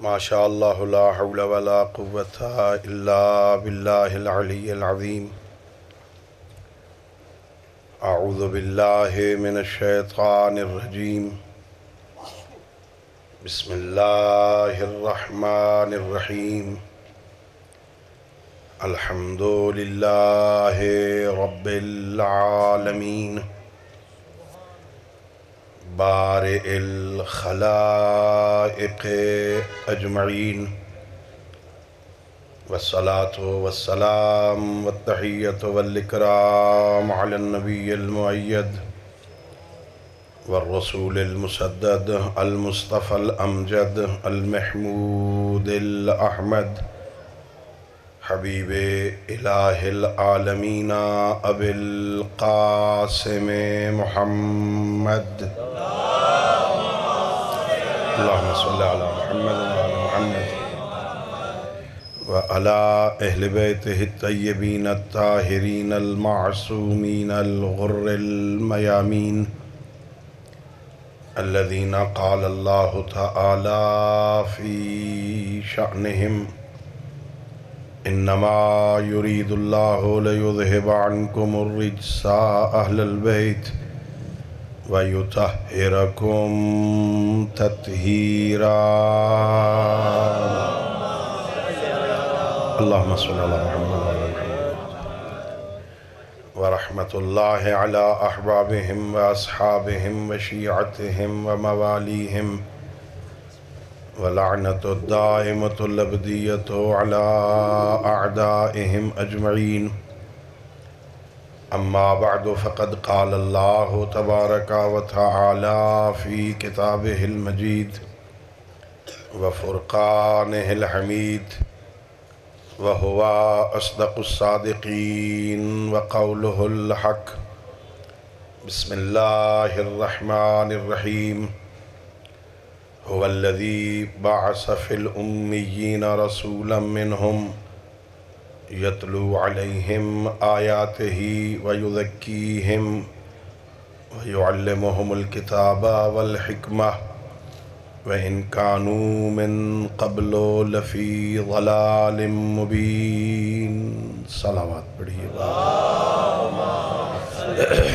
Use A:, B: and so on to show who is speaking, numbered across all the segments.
A: ما شاء اللہ لا حول ولا قوة الا باللہ العلی العظیم اعوذ باللہ من الشیطان الرجیم بسم اللہ الرحمن الرحیم الحمد للہ رب العالمین بارئ الخلائق اجمعین والصلاة والسلام والتحیۃ والاکرام علی النبی المؤید والرسول المسدد المصطفى الامجد المحمود الاحمد حبیب الہ العالمین ابی القاسم محمد اللہم صلی علی محمد وعلی محمد وعلی اہل بیتہ الطیبین الطاہرین المعصومین الغر المیامین الذین قال اللہ تعالی فی شأنہم انما یرید اللہ لیذہب عنکم الرجس اہل البیت وَيُطَهِّرَكُمْ تَطْهِيرًا اللہم صلی اللہ محمد ورحمت اللہ علی احبابہم واصحابہم وشیعتہم وموالیہم ولعنت الدائمت الابدیت علی اعدائہم اجمعین اما بعد فقد قال اللہ تبارک وتعالی فی کتابہ المجید وفرقانہ الحمید وہو اصدق الصادقین وقولہ الحق بسم اللہ الرحمن الرحیم هو الذی بعث فی الامیین رسولا منہم یتلو علیہم آیاتہ ویذکیہم ویعلمہم الکتاب والحکمہ وإن كانوا من قبل لفی ضلال مبین صلوات پڑھیے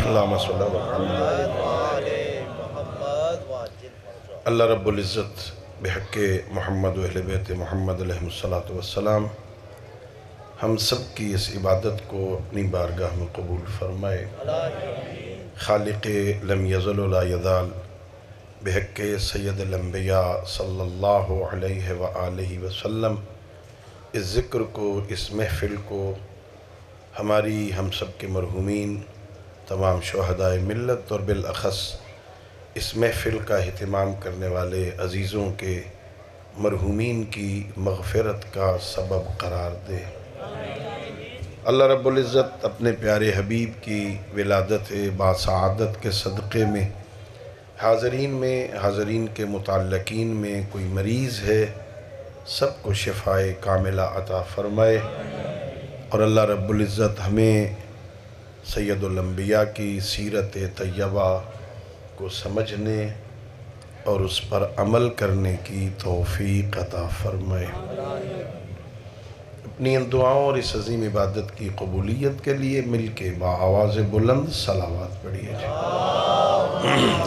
A: اللہم صلی اللہ علیہ اللہ رب العزت بحق محمد و اہل بیت محمد علیہ السلام ہم سب کی اس عبادت کو اپنی بارگاہ میں قبول فرمائے خالق لم یزل لا یزال بحق سید الانبیاء صلی اللہ علیہ وآلہ وسلم اس ذکر کو، اس محفل کو ہماری ہم سب کے مرحومین تمام شہدائے ملت اور بالاخص اس محفل کا اہتمام کرنے والے عزیزوں کے مرحومین کی مغفرت کا سبب قرار دے۔ اللہ رب العزت اپنے پیارے حبیب کی ولادت باسعادت کے صدقے میں حاضرین کے متعلقین میں کوئی مریض ہے سب کو شفائے کاملہ عطا فرمائے، اور اللہ رب العزت ہمیں سید الانبیاء کی سیرت طیبہ کو سمجھنے اور اس پر عمل کرنے کی توفیق عطا فرمائے۔ اپنی ان دعاؤں اور اس عظیم عبادت کی قبولیت کے لیے مل کے بآواز بلند صلوات پڑھیے جی۔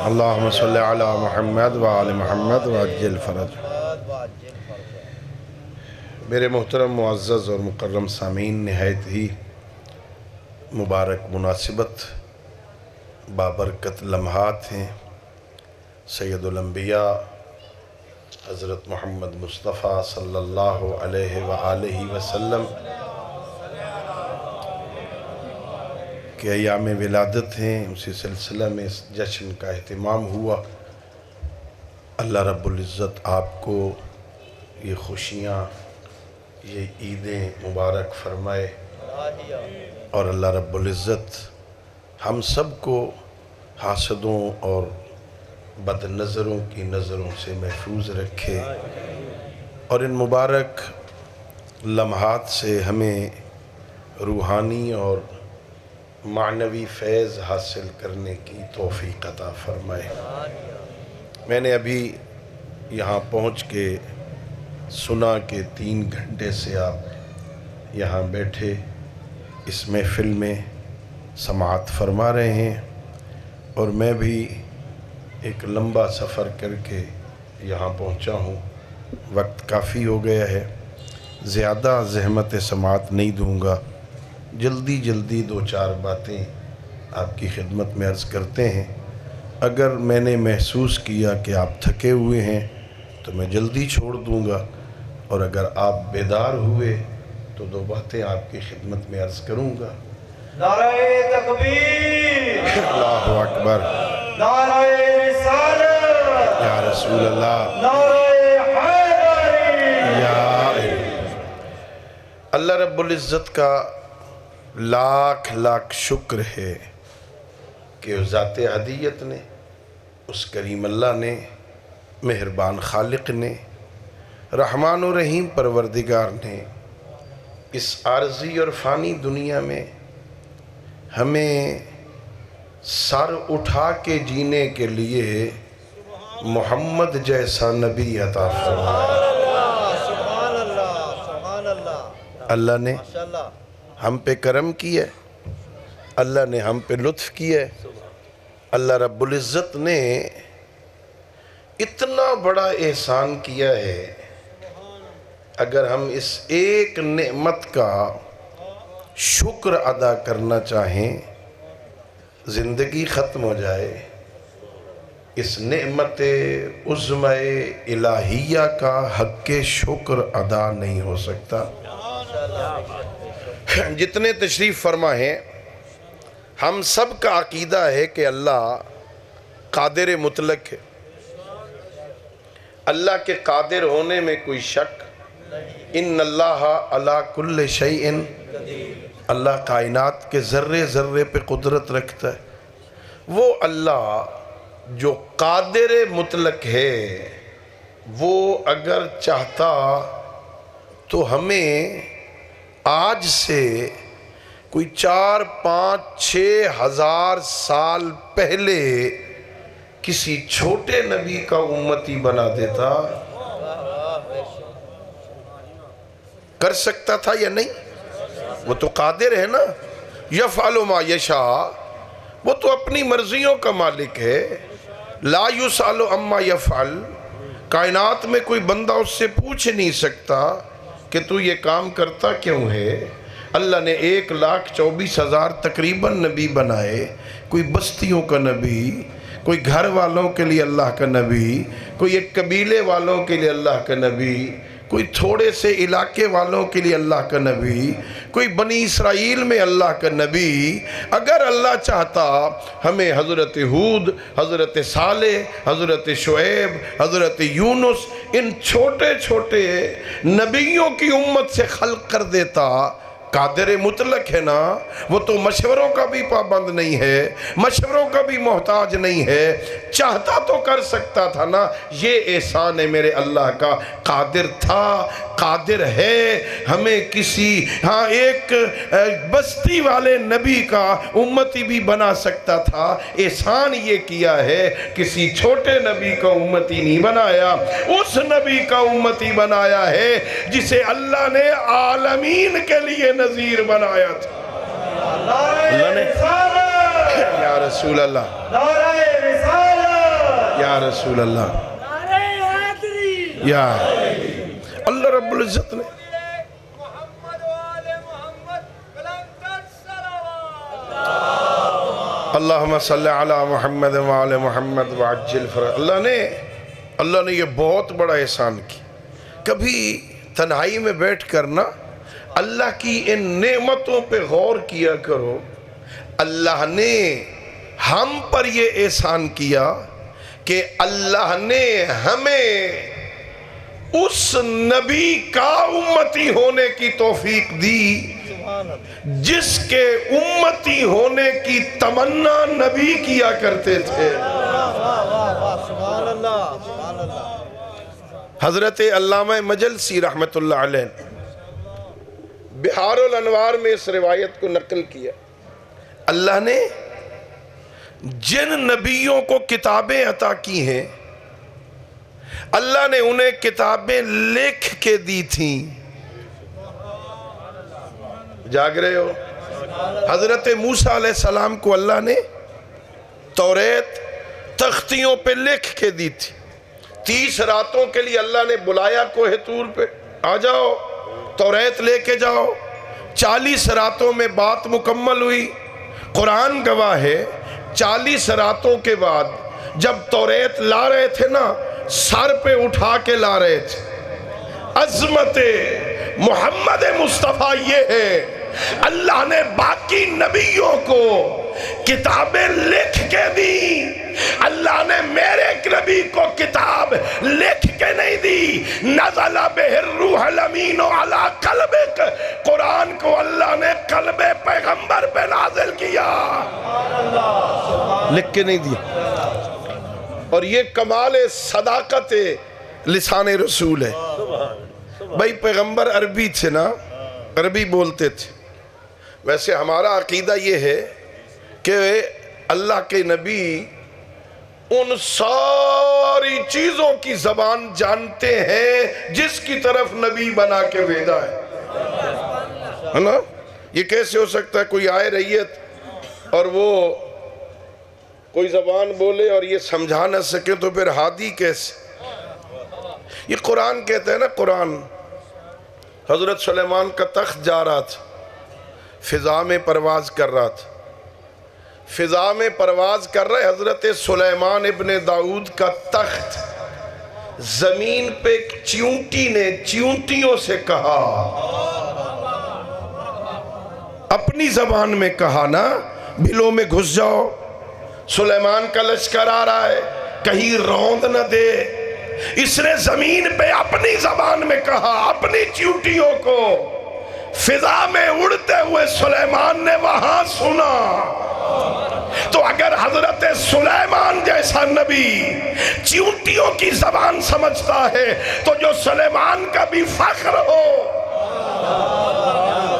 A: اللہم صلی علی محمد وآل محمد وعجل فرج۔ میرے محترم معزز اور مکرم سامعین، نہایت ہی مبارک مناسبت بابرکت لمحات ہیں۔ سید الانبیاء حضرت محمد مصطفیٰ صلی اللہ علیہ وآلہ وسلم کے ایام ولادت ہیں، اسی سلسلہ میں اس جشن کا اہتمام ہوا۔ اللہ رب العزت آپ کو یہ خوشیاں، یہ عیدیں مبارک فرمائے، اور اللہ رب العزت ہم سب کو حاسدوں اور بد نظروں کی نظروں سے محفوظ رکھے، اور ان مبارک لمحات سے ہمیں روحانی اور معنوی فیض حاصل کرنے کی توفیق عطا فرمائے۔ میں نے ابھی یہاں پہنچ کے سنا کہ 3 گھنٹے سے آپ یہاں بیٹھے اس محفل میں سماعت فرما رہے ہیں، اور میں بھی ایک لمبا سفر کر کے یہاں پہنچا ہوں، وقت کافی ہو گیا ہے، زیادہ زحمت سماعت نہیں دوں گا، جلدی 2-4 باتیں آپ کی خدمت میں عرض کرتے ہیں۔ اگر میں نے محسوس کیا کہ آپ تھکے ہوئے ہیں تو میں جلدی چھوڑ دوں گا، اور اگر آپ بیدار ہوئے تو 2 باتیں آپ کی خدمت میں عرض کروں گا۔
B: نعرہ تکبیر،
A: اللہ اکبر،
B: نعرہ رسالت،
A: یا رسول اللہ،
B: نعرہ حیدری،
A: یا اللہ رب العزت کا لاکھ شکر ہے کہ اس ذات عدیت نے، اس کریم اللہ نے، مہربان خالق نے، رحمان و رحیم پروردگار نے اس عارضی اور فانی دنیا میں ہمیں سر اٹھا کے جینے کے لیے محمد جیسا نبی عطا فرمایا۔
B: سبحان اللہ، سبحان اللہ،
A: اللہ نے
B: ماشاءاللہ،
A: ہم پہ کرم کیا ہے، اللہ نے ہم پہ لطف کیا ہے، اللہ رب العزت نے اتنا بڑا احسان کیا ہے۔ اگر ہم اس ایک نعمت کا شکر ادا کرنا چاہیں، زندگی ختم ہو جائے، اس نعمت عظمہ الہیہ کا حق شکر ادا نہیں ہو سکتا۔ جتنے تشریف فرما ہیں، ہم سب کا عقیدہ ہے کہ اللہ قادر مطلق ہے، اللہ کے قادر ہونے میں کوئی شک، ان اللہ علی کل شیء، اللہ کائنات کے ذرے ذرے پہ قدرت رکھتا ہے۔ وہ اللہ جو قادر مطلق ہے، وہ اگر چاہتا تو ہمیں آج سے کوئی 4-5-6 ہزار سال پہلے کسی چھوٹے نبی کا امتی بنا دیتا۔ کر سکتا تھا یا نہیں؟ وہ تو قادر ہے نا، یفعل ما یشاء، وہ تو اپنی مرضیوں کا مالک ہے، لا یسأل عما یفعل، کائنات میں کوئی بندہ اس سے پوچھ نہیں سکتا کہ تو یہ کام کرتا کیوں ہے۔ اللہ نے 1,24,000 تقریباً نبی بنائے، کوئی بستیوں کا نبی، کوئی گھر والوں کے لیے اللہ کا نبی، کوئی ایک قبیلے والوں کے لیے اللہ کا نبی، کوئی تھوڑے سے علاقے والوں کے لیے اللہ کا نبی، کوئی بنی اسرائیل میں اللہ کا نبی۔ اگر اللہ چاہتا ہمیں حضرت ہود، حضرت صالح، حضرت شعیب، حضرت یونس، ان چھوٹے چھوٹے نبیوں کی امت سے خلق کر دیتا۔ قادر مطلق ہے نا، وہ تو مشوروں کا بھی پابند نہیں ہے، مشوروں کا بھی محتاج نہیں ہے، چاہتا تو کر سکتا تھا نا۔ یہ احسان ہے میرے اللہ کا، قادر تھا، قادر ہے، ہمیں کسی ایک بستی والے نبی کا امتی بھی بنا سکتا تھا۔ احسان یہ کیا ہے، کسی چھوٹے نبی کا امتی نہیں بنایا، اس نبی کا امتی بنایا ہے جسے اللہ نے عالمین کے لیے نذیر بنایا تھا۔ اللہ نے، یا رسول اللہ، یا رسول اللہ، یا اللہ رب العزت نے اللہم صلی علی محمد وعلی محمد وعجل فرج۔ اللہ نے یہ بہت بڑا احسان کی۔ کبھی تنہائی میں بیٹھ کر نا اللہ کی ان نعمتوں پہ غور کیا کرو۔ اللہ نے ہم پر یہ احسان کیا کہ اللہ نے ہمیں اس نبی کا امتی ہونے کی توفیق دی جس کے امتی ہونے کی تمنا نبی کیا کرتے تھے۔ حضرت علامہ مجلسی رحمت اللہ علیہ بحار الانوار میں اس روایت کو نقل کیا۔ اللہ نے جن نبیوں کو کتابیں عطا کی ہیں، اللہ نے انہیں کتابیں لکھ کے دی تھیں. جاگ رہے ہو؟ حضرت موسیٰ علیہ السلام کو اللہ نے توریت تختیوں پہ لکھ کے دی تھی. 30 راتوں کے لیے اللہ نے بلایا کوہ طور پہ، آ جاؤ توریت لے کے جاؤ. 40 راتوں میں بات مکمل ہوئی. قرآن گواہ ہے 40 راتوں کے بعد جب توریت لا رہے تھے نا، سر پہ اٹھا کے لا رہے تھے. عظمت محمد مصطفیٰ یہ ہے، اللہ نے باقی نبیوں کو کتابیں لکھ کے دی، اللہ نے میرے ایک نبی کو کتاب لکھ کے نہیں دی. نزل بہ الروح الامین علی قلبک، قرآن کو اللہ نے قلب پیغمبر پہ نازل کیا، لکھ کے نہیں دیا. اور یہ کمال صداقت لسان رسول ہے. بھائی پیغمبر عربی تھے نا، عربی بولتے تھے. ویسے ہمارا عقیدہ یہ ہے کہ اللہ کے نبی ان ساری چیزوں کی زبان جانتے ہیں جس کی طرف نبی بنا کے بھیجا ہے نا. یہ کیسے ہو سکتا ہے کوئی آئے ریت اور وہ کوئی زبان بولے اور یہ سمجھا نہ سکے تو پھر ہادی کیسے؟ یہ قرآن کہتا ہے نا. قرآن حضرت سلیمان کا تخت جا رہا تھا، فضا میں پرواز کر رہا تھا. فضا میں پرواز کر رہے حضرت سلیمان ابن داؤد کا تخت. زمین پہ ایک چیونٹی نے چیونٹیوں سے کہا، اپنی زبان میں کہا نا، بلوں میں گھس جاؤ، سلیمان کا لشکر آ رہا ہے، کہیں روند نہ دے. اس نے زمین پہ اپنی زبان میں کہا، اپنی چیونٹیوں کو. فضا میں اڑتے ہوئے سلیمان نے وہاں سنا. تو اگر حضرت سلیمان جیسا نبی چیونٹیوں کی زبان سمجھتا ہے تو جو سلیمان کا بھی فخر ہو.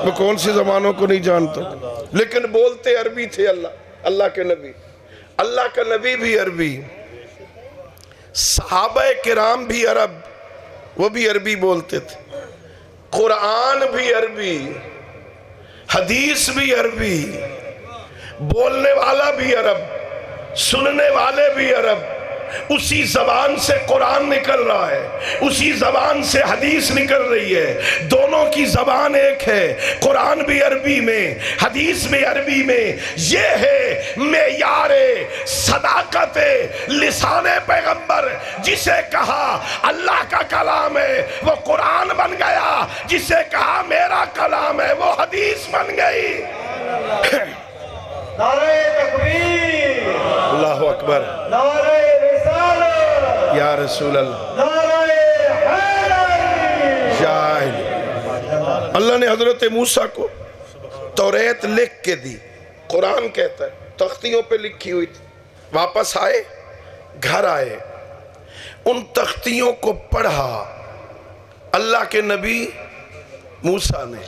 A: وہ کون سی زبانوں کو نہیں جانتا لیکن بولتے عربی تھے. اللہ کے نبی، اللہ کا نبی بھی عربی، صحابہ کرام بھی عرب، وہ بھی عربی بولتے تھے. قرآن بھی عربی، حدیث بھی عربی، بولنے والا بھی عرب، سننے والے بھی عرب. اسی زبان سے قرآن نکل رہا ہے، اسی زبان سے حدیث نکل رہی ہے. دونوں کی زبان ایک ہے. قرآن بھی عربی میں، حدیث بھی عربی میں. یہ ہے معیار صداقت لسان پیغمبر. جسے کہا اللہ کا کلام ہے وہ قرآن بن گیا، جسے کہا میرا کلام ہے وہ حدیث بن گئی.
B: نعرہ تکبیر،
A: اللہ اکبر،
B: نعرہ رسالت،
A: یا رسول اللہ،
B: نعرہ حیدری.
A: شاہد. اللہ نے حضرت موسیٰ کو توریت لکھ کے دی. قرآن کہتا ہے تختیوں پہ لکھی ہوئی تھی. واپس آئے، گھر آئے، ان تختیوں کو پڑھا اللہ کے نبی موسیٰ نے.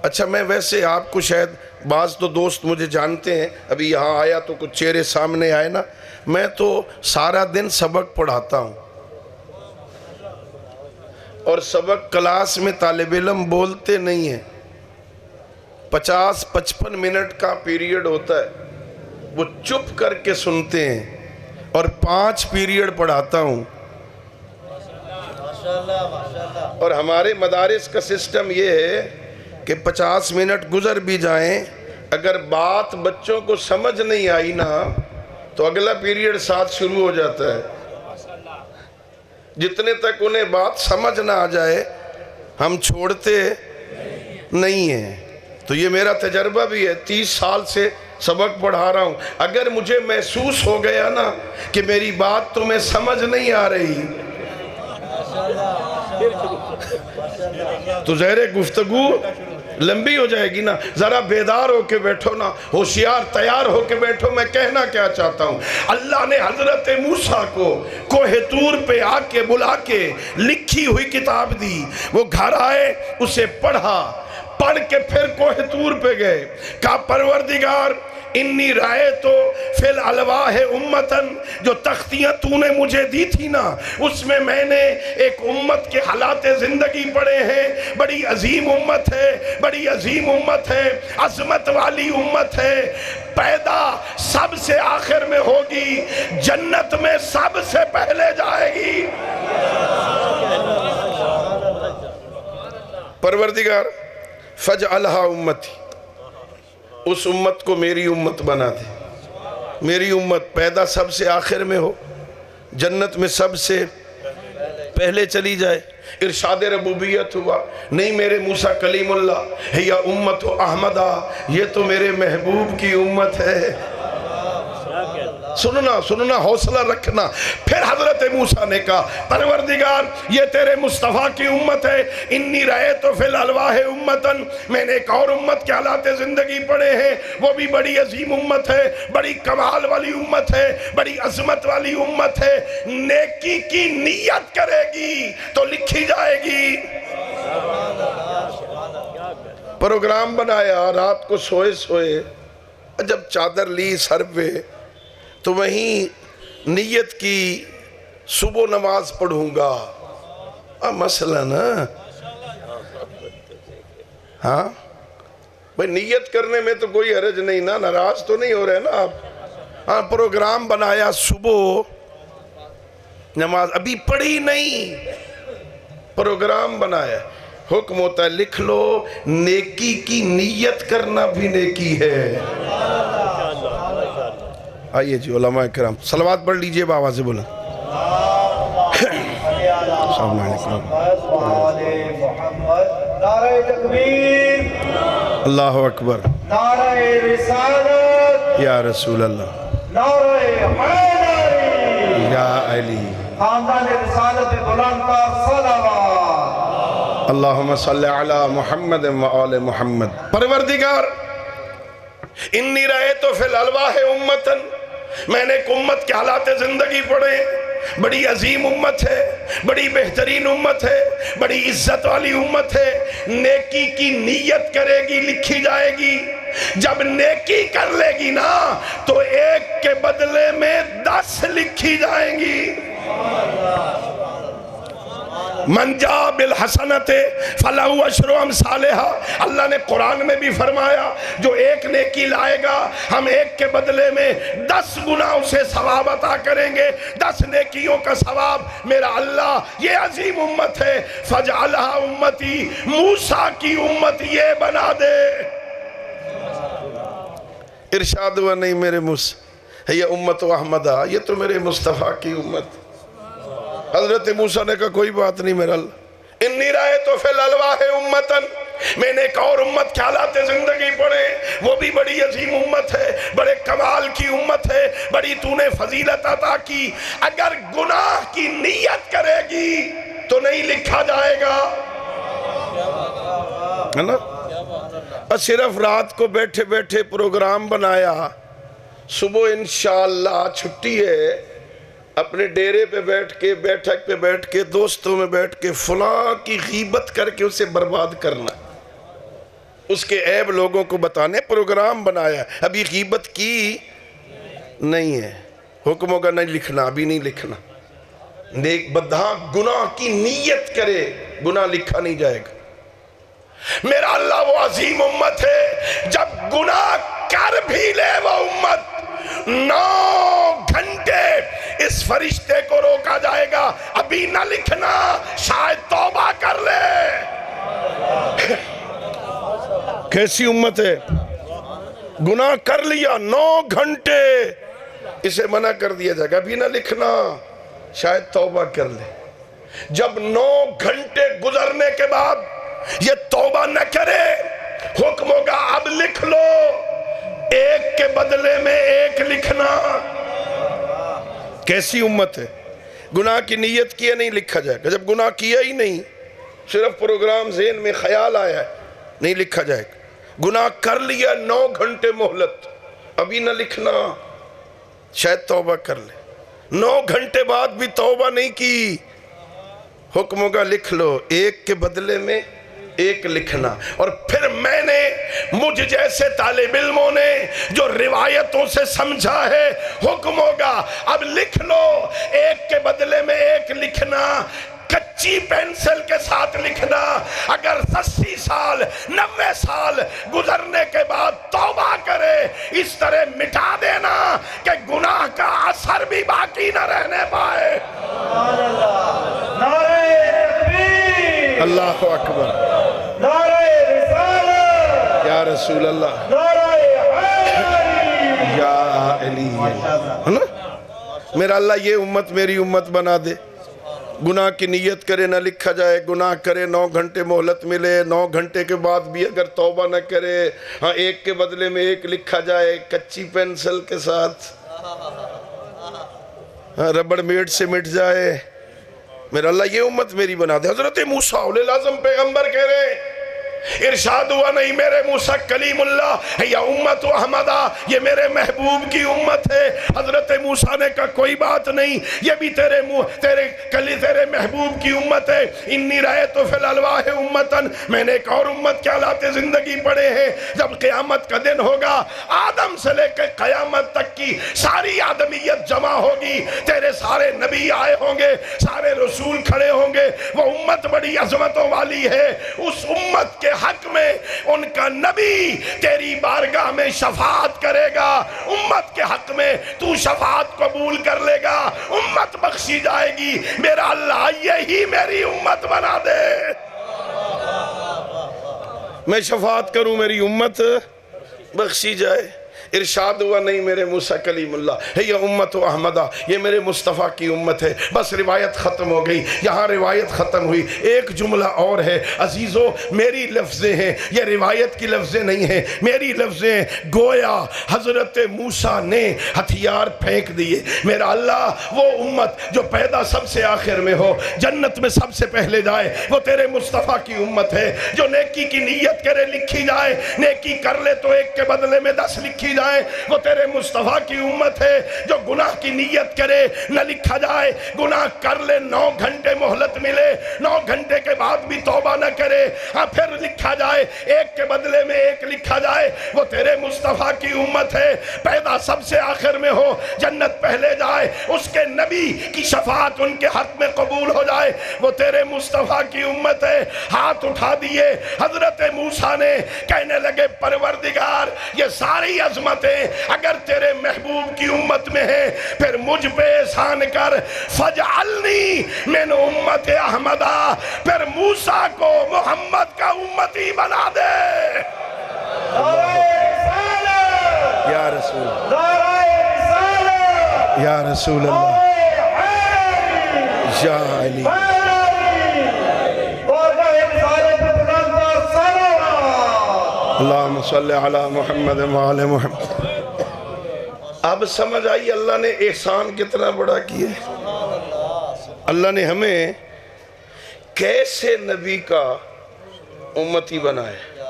A: اچھا میں ویسے آپ کو شاید بعض تو دوست مجھے جانتے ہیں، ابھی یہاں آیا تو کچھ چہرے سامنے آئے نا. میں تو سارا دن سبق پڑھاتا ہوں اور سبق کلاس میں طالب علم بولتے نہیں ہیں. 50-55 منٹ کا پیریڈ ہوتا ہے، وہ چپ کر کے سنتے ہیں اور 5 پیریڈ پڑھاتا ہوں. اور ہمارے مدارس کا سسٹم یہ ہے کہ 50 منٹ گزر بھی جائیں، اگر بات بچوں کو سمجھ نہیں آئی نا تو اگلا پیریڈ ساتھ شروع ہو جاتا ہے. جتنے تک انہیں بات سمجھ نہ آ جائے ہم چھوڑتے نہیں ہیں. تو یہ میرا تجربہ بھی ہے، 30 سال سے سبق پڑھا رہا ہوں. اگر مجھے محسوس ہو گیا نا کہ میری بات تمہیں سمجھ نہیں آ رہی تو ظاہر گفتگو لمبی ہو جائے گی نا. ذرا بیدار ہو کے بیٹھو نا، ہوشیار تیار ہو کے بیٹھو. میں کہنا کیا چاہتا ہوں، اللہ نے حضرت موسیٰ کو کوہ طور پہ آ کے بلا کے لکھی ہوئی کتاب دی. وہ گھر آئے، اسے پڑھا. پڑھ کے پھر کوہ طور پہ گئے، کہا پروردگار انی رائے تو فی الالواح امتن، جو تختیاں تو نے مجھے دی تھی نا اس میں نے ایک امت کے حالات زندگی پڑھے ہیں، بڑی عظیم امت ہے، بڑی عظیم امت ہے، عظمت والی امت ہے، پیدا سب سے آخر میں ہوگی، جنت میں سب سے پہلے جائے گی۔ پروردگار فجعلہا امتی، اس امت کو میری امت بنا دے، میری امت پیدا سب سے آخر میں ہو، جنت میں سب سے پہلے چلی جائے۔ ارشاد ربوبیت ہوا، نہیں میرے موسیٰ کلیم اللہ ہے یا امت احمدہ، یہ تو میرے محبوب کی امت ہے۔ سننا حوصلہ رکھنا۔ پھر حضرت موسیٰ نے کہا پروردگار یہ تیرے مصطفیٰ کی امت ہے، انی رأیت فی الالواح امتن، میں نے ایک اور امت کے حالات زندگی پڑھے ہیں، وہ بھی بڑی عظیم امت ہے، بڑی کمال والی امت ہے، بڑی عظمت والی امت ہے، نیکی کی نیت کرے گی تو لکھی جائے گی۔ پروگرام بنایا، رات کو سوئے جب چادر لی سر پہ تو وہیں نیت کی صبح نماز پڑھوں گا، مسئلہ نا، ہاں بھئی نیت کرنے میں تو کوئی حرج نہیں نا، ناراض تو نہیں ہو رہے نا آپ؟ ہاں پروگرام بنایا، صبح نماز ابھی پڑھی نہیں، پروگرام بنایا، حکم ہوتا ہے لکھ لو، نیکی کی نیت کرنا بھی نیکی ہے۔ آئیے جی علماء کرام صلوات پڑھ لیجئے، بابا سے بولا السلام علیکم،
B: نعرہ تکبیر،
A: اللہ اکبر،
B: نعرہ رسالت،
A: یا رسول اللہ،
B: نعرہ حیدری،
A: یا علی،
B: خاندان رسالت بلند پر صلوات۔
A: اللہم صلی علی محمد و آل محمد۔ پروردگار انی رأیت فی الالواح امتن، میں نے ایک امت کے حالات زندگی پڑھے، بڑی عظیم امت ہے، بڑی بہترین امت ہے، بڑی عزت والی امت ہے، نیکی کی نیت کرے گی لکھی جائے گی، جب نیکی کر لے گی نا تو ایک کے بدلے میں 10 لکھی جائیں گی۔ من جاء بالحسنۃ فلہ عشر امثالہا، اللہ نے قرآن میں بھی فرمایا جو ایک نیکی لائے گا ہم ایک کے بدلے میں 10 گنا اسے ثواب عطا کریں گے، 10 نیکیوں کا ثواب میرا اللہ۔ یہ عظیم امت ہے، فجعلہا امتی، موسیٰ کی امت یہ بنا دے۔ ارشاد ہوا نہیں میرے موسیٰ یہ امت احمدہ، یہ تو میرے مصطفیٰ کی امت۔ حضرت موسیٰ نے کہا کوئی بات نہیں میرا اللہ، انی رأیت فی الالواح امتن، میں نے ایک اور امت کے حالات زندگی پڑھے، وہ بھی بڑی عظیم امت ہے، بڑے کمال کی امت ہے، بڑی تو نے فضیلت عطا کی، اگر گناہ کی نیت کرے گی تو نہیں لکھا جائے گا، ہے نا؟ صرف رات کو بیٹھے بیٹھے پروگرام بنایا، صبح انشاءاللہ چھٹی ہے، اپنے ڈیرے پہ بیٹھ کے، بیٹھک پہ بیٹھ کے، دوستوں میں بیٹھ کے فلاں کی غیبت کر کے اسے برباد کرنا، اس کے عیب لوگوں کو بتانے پروگرام بنایا، ابھی غیبت کی نہیں ہے، حکم ہوگا نہیں لکھنا، ابھی نہیں لکھنا، نیک بدہاں گناہ کی نیت کرے گناہ لکھا نہیں جائے گا۔ میرا اللہ وہ عظیم امت ہے جب گناہ کر بھی لے وہ امت 9 گھنٹے اس فرشتے کو روکا جائے گا، ابھی نہ لکھنا، شاید توبہ کر لے۔ کیسی امت ہے؟ گناہ کر لیا 9 گھنٹے اسے منع کر دیا جائے گا، ابھی نہ لکھنا، شاید توبہ کر لے۔ جب 9 گھنٹے گزرنے کے بعد یہ توبہ نہ کرے، حکم ہوگا اب لکھ لو، ایک کے بدلے میں 1 لکھنا۔ کیسی امت ہے؟ گناہ کی نیت کیا نہیں لکھا جائے گا، جب گناہ کیا ہی نہیں، صرف پروگرام ذہن میں خیال آیا ہے، نہیں لکھا جائے گا۔ گناہ کر لیا 9 گھنٹے مہلت، ابھی نہ لکھنا، شاید توبہ کر لے۔ 9 گھنٹے بعد بھی توبہ نہیں کی، حکم ہوگا لکھ لو، 1 کے بدلے میں ایک لکھنا، اور پھر میں نے مجھ جیسے طالب علموں نے جو روایتوں سے سمجھا ہے حکم ہوگا اب لکھ لو، ایک کے بدلے میں ایک لکھنا، کچی پینسل کے ساتھ لکھنا، اگر 80 سال 90 سال گزرنے کے بعد توبہ کرے اس طرح مٹا دینا کہ گناہ کا اثر بھی باقی نہ رہنے پائے۔
B: نعرہ تکبیر،
A: اللہ اکبر،
B: نعرہ رسالت،
A: یا رسول اللہ،
B: نعرہ حیدری،
A: یا علی، ہے نا؟ میرا اللہ یہ امت میری امت بنا دے، گناہ کی نیت کرے نہ لکھا جائے، گناہ کرے 9 گھنٹے مہلت ملے، 9 گھنٹے کے بعد بھی اگر توبہ نہ کرے ہاں ایک کے بدلے میں ایک لکھا جائے کچی پینسل کے ساتھ، ہاں ربڑ میٹ سے مٹ جائے۔ میرا اللہ یہ امت میری بنا دے۔ حضرت موسیٰ علیہ العظم پیغمبر کہہ رہے ہیں، ارشاد ہوا نہیں میرے موسیٰ کلیم اللہ یا امت احمدہ، یہ میرے محبوب کی امت ہے۔ حضرت موسیٰ نے کہا کوئی بات نہیں، یہ بھی تیرے محبوب کی امت ہے۔ انی رأیت فی الالواح امتن، میں نے ایک اور امت کے حالات زندگی پڑھے ہیں۔ جب قیامت کا دن ہوگا آدم سے لے کے قیامت تک کی ساری آدمیت جمع ہوگی، تیرے سارے نبی آئے ہوں گے، سارے رسول کھڑے ہوں گے، وہ امت بڑی عظمتوں والی ہے۔ اس امت کے حق میں ان کا نبی تیری بارگاہ میں شفاعت کرے گا، امت کے حق میں تو شفاعت قبول کر لے گا، امت بخشی جائے گی۔ میرا اللہ یہی میری امت بنا دے، میں شفاعت کروں میری امت بخشی جائے۔ ارشاد ہوا نہیں میرے موسیٰ کلیم اللہ ہے یہ امت احمدہ، یہ میرے مصطفیٰ کی امت ہے۔ بس روایت ختم ہو گئی، یہاں روایت ختم ہوئی، ایک جملہ اور ہے عزیزو، میری لفظیں ہیں، یہ روایت کی لفظیں نہیں ہیں، میری لفظیں ہیں۔ گویا حضرت موسیٰ نے ہتھیار پھینک دیے۔ میرا اللہ وہ امت جو پیدا سب سے آخر میں ہو، جنت میں سب سے پہلے جائے، وہ تیرے مصطفیٰ کی امت ہے۔ جو نیکی کی نیت کرے لکھی جائے، نیکی کر لے تو ایک کے بدلے میں 10 لکھی جائے، وہ تیرے مصطفیٰ کی امت ہے۔ جو گناہ کی نیت کرے نہ لکھا جائے، گناہ کر لے 9 گھنٹے مہلت ملے، 9 گھنٹے کے بعد بھی توبہ نہ کرے ہاں پھر لکھا جائے، ایک کے بدلے میں ایک لکھا جائے، وہ تیرے مصطفیٰ کی امت ہے۔ پیدا سب سے آخر میں ہو، جنت پہلے جائے، اس کے نبی کی شفاعت ان کے حق میں قبول ہو جائے، وہ تیرے مصطفیٰ کی امت ہے۔ ہاتھ اٹھا دیے حضرت موسیٰ نے، کہنے لگے پروردگار یہ ساری عظمتیں اگر تیرے محبوب کی امت میں ہے پھر مجھ پہ احسان کر، فجعلنی من امت احمدہ، پھر موسیٰ کو محمد کا امتی بنا دے۔ یا رسول یا رسول اللہ یا علی، اللہم صلی علی محمد وآل محمد۔ اب سمجھ آئی اللہ نے احسان کتنا بڑا کیا ہے۔ اللہ نے ہمیں کیسے نبی کا امتی بنایا۔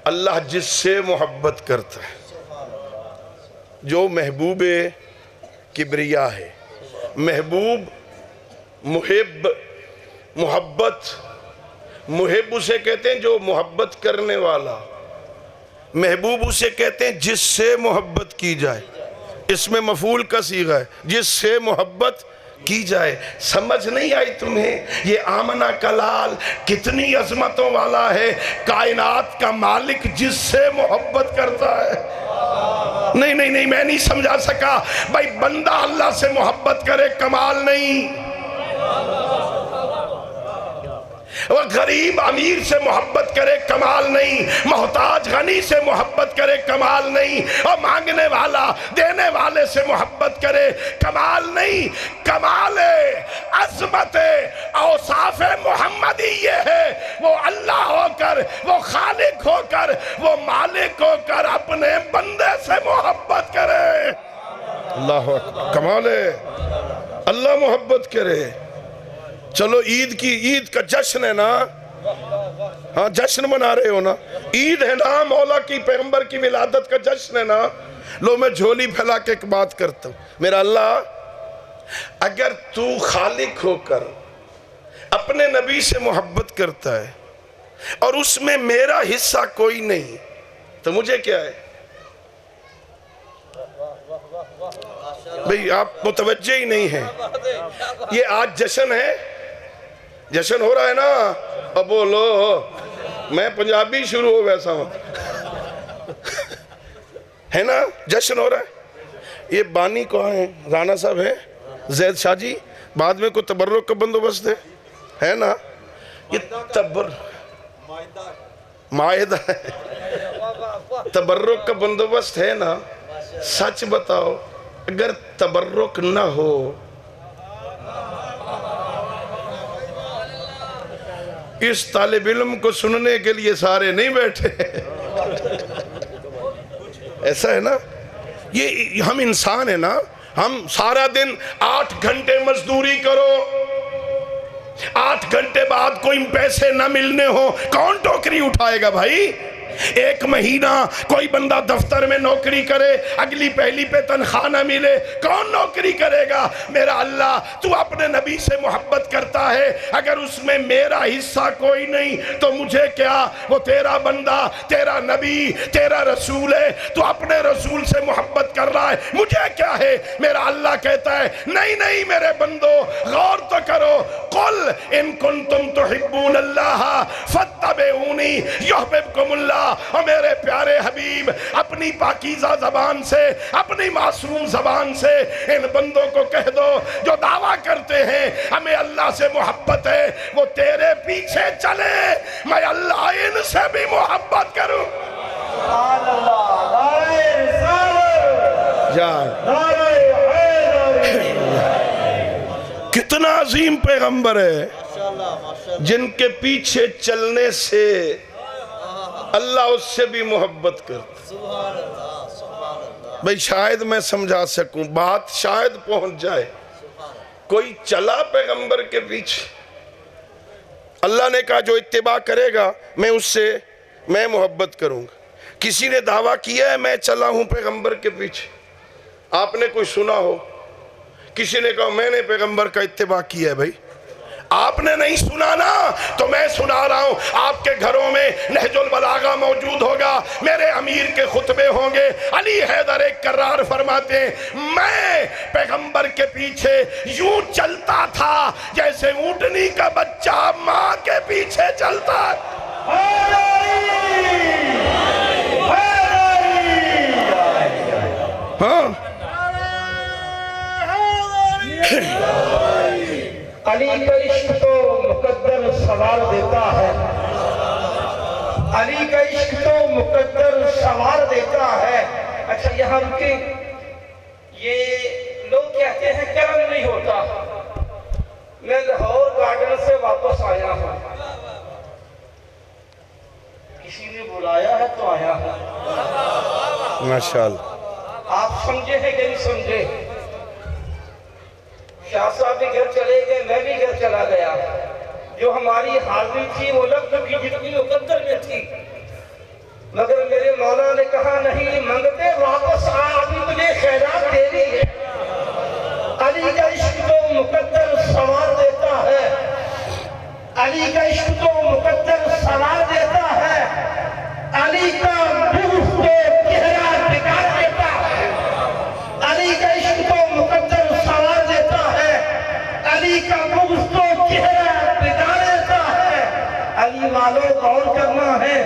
A: اللہ جس سے محبت کرتا ہے، جو محبوب کبریا ہے، محبوب محب، محبت، محب اسے کہتے ہیں جو محبت کرنے والا، محبوب اسے کہتے ہیں جس سے محبت کی جائے، اس میں مفعول کا صیغہ ہے، جس سے محبت کی جائے۔ سمجھ نہیں آئی تمہیں؟ یہ آمنہ کا لال کتنی عظمتوں والا ہے، کائنات کا مالک جس سے محبت کرتا ہے۔ نہیں نہیں نہیں میں نہیں سمجھا سکا بھائی، بندہ اللہ سے محبت کرے کمال نہیں، وہ غریب امیر سے محبت کرے کمال نہیں، محتاج غنی سے محبت کرے کمال نہیں، اور مانگنے والا دینے والے سے محبت کرے کمال نہیں۔ کمال عظمت اوصاف محمدی یہ ہے، وہ اللہ ہو کر، وہ خالق ہو کر، وہ مالک ہو کر اپنے بندے سے محبت کرے۔ اللہ اکبر، کمال ہے، اللہ محبت کرے۔ چلو عید کا جشن ہے نا، ہاں جشن منا رہے ہو نا، عید ہے نا، مولا کی پیغمبر کی ولادت کا جشن ہے نا۔ لو میں جھولی پھیلا کے ایک بات کرتا ہوں، میرا اللہ اگر تو خالق ہو کر اپنے نبی سے محبت کرتا ہے اور اس میں میرا حصہ کوئی نہیں تو مجھے کیا ہے؟ بھئی آپ متوجہ ہی نہیں ہیں. یہ آج جشن ہے، جشن ہو رہا ہے نا. اب بولو، میں پنجابی شروع ہو ویسا ہوں ہے نا، جشن ہو رہا ہے. یہ بانی کہاں ہیں؟ رانا صاحب ہیں، زید شاہ جی. بعد میں کوئی تبرک کا بندوبست ہے نا؟ یہ معاہدہ ہے، تبرک کا بندوبست ہے نا؟ سچ بتاؤ، اگر تبرک نہ ہو اس طالب علم کو سننے کے لیے سارے نہیں بیٹھے. ایسا ہے نا، یہ ہم انسان ہیں نا. ہم سارا دن 8 گھنٹے مزدوری کرو، 8 گھنٹے بعد کوئی پیسے نہ ملنے ہو، کون ٹوکری اٹھائے گا بھائی؟ 1 مہینہ کوئی بندہ دفتر میں نوکری کرے، اگلی پہلی پہ تنخواہ نہ ملے، کون نوکری کرے گا؟ میرا اللہ، تو اپنے نبی سے محبت کرتا ہے، اگر اس میں میرا حصہ کوئی نہیں تو مجھے کیا؟ وہ تیرا بندہ، تیرا نبی، تیرا رسول ہے، تو اپنے رسول سے محبت کر رہا ہے، مجھے کیا ہے؟ میرا اللہ کہتا ہے نہیں نہیں میرے بندو، غور تو کرو. قل ان کنتم تحبون اللہ فاتبعونی یحببکم اللہ. اور میرے پیارے حبیب اپنی پاکیزہ زبان سے، اپنی معصوم زبان سے ان بندوں کو کہہ دو جو دعویٰ کرتے ہیں ہمیں اللہ سے محبت ہے، وہ تیرے پیچھے چلے، میں اللہ ان سے بھی محبت کروں.
B: سبحان اللہ. نعرہ رسالت،
A: جان
B: نعرہ حیدری.
A: کتنا عظیم پیغمبر ہے جن کے پیچھے چلنے سے اللہ اس سے بھی محبت کرتا. بھئی شاید میں سمجھا سکوں، بات شاید پہنچ جائے. کوئی چلا پیغمبر کے پیچھے، اللہ نے کہا جو اتباع کرے گا میں اس سے میں محبت کروں گا. کسی نے دعویٰ کیا ہے میں چلا ہوں پیغمبر کے پیچھے؟ آپ نے کوئی سنا ہو کسی نے کہا میں نے پیغمبر کا اتباع کیا ہے؟ بھائی آپ نے نہیں سنا نا، تو میں سنا رہا ہوں. آپ کے گھروں میں نہج البلاغہ موجود ہوگا، میرے امیر کے خطبے ہوں گے. علی حیدر ایک کرار فرماتے ہیں میں پیغمبر کے پیچھے یوں چلتا تھا جیسے اونٹنی کا بچہ ماں کے پیچھے چلتا ہے. ہاں
B: علی کا عشق تو مقدر سوار دیتا ہے، علی کا عشق تو مقدر سوار دیتا ہے. اچھا یہاں رکے. یہ لوگ کہتے ہیں کرم نہیں ہوتا. میں لاہور گارڈن سے واپس آیا ہوں، کسی نے بلایا ہے تو آیا ہوں.
A: ماشاءاللہ.
B: آپ سمجھے ہیں کہ نہیں سمجھے؟ شاہ صاحب بھی گھر چلے گئے، میں بھی گھر چلا گیا. جو ہماری حاضری تھی وہ لفظ کی جتنی مقدر میں تھی، مگر میرے مولا نے کہا نہیں منگتے واپس آ، ابھی تجھے خیرات دے رہی ہے. علی کا عشق تو مقدر سوار دیتا ہے، علی کا عشق تو مقدر سوار دیتا ہے. علی کا بغض تو چہرہ بگاڑ دیتا ہے، علی کا عشق تو مقدر سوار دیتا ہے، علی کا بغض تو چہرہ بگاڑ دیتا ہے. علی والوں غور کرنا ہے،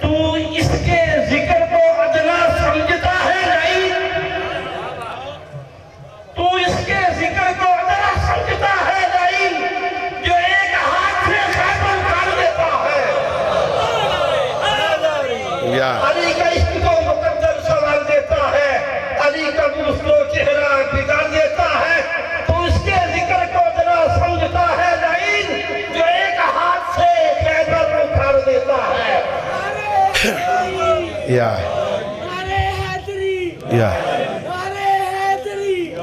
B: تو اس کے ذکر کو ادنا سمجھتا ہے نہیں؟ تو اس کے ذکر کو ادنا سمجھتا ہے نہیں جو ایک ہاتھ سے خیبر کر دیتا ہے؟ علی کا عشق تو مقدر سوال دیتا ہے، علی کا بغض تو چہرہ بگاڑ دیتا ہے. تو اس کے ذکر کو ادنا سمجھتا ہے نہیں جو ایک ہاتھ سے خیبر اکھاڑ دیتا ہے.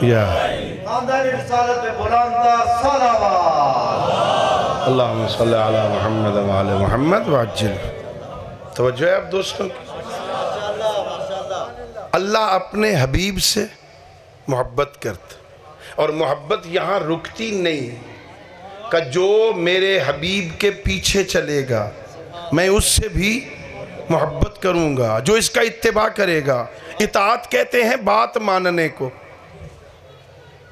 A: یا
B: خاندان رسالت میں بلندہ صلوات.
A: اللہم صلی علی محمد وعلی محمد وعجل. توجہ ہے آپ دوستوں کی؟ اللہ اپنے حبیب سے محبت کرتا، اور محبت یہاں رکتی نہیں کہ جو میرے حبیب کے پیچھے چلے گا میں اس سے بھی محبت کروں گا جو اس کا اتباع کرے گا۔ اطاعت کہتے ہیں بات ماننے کو،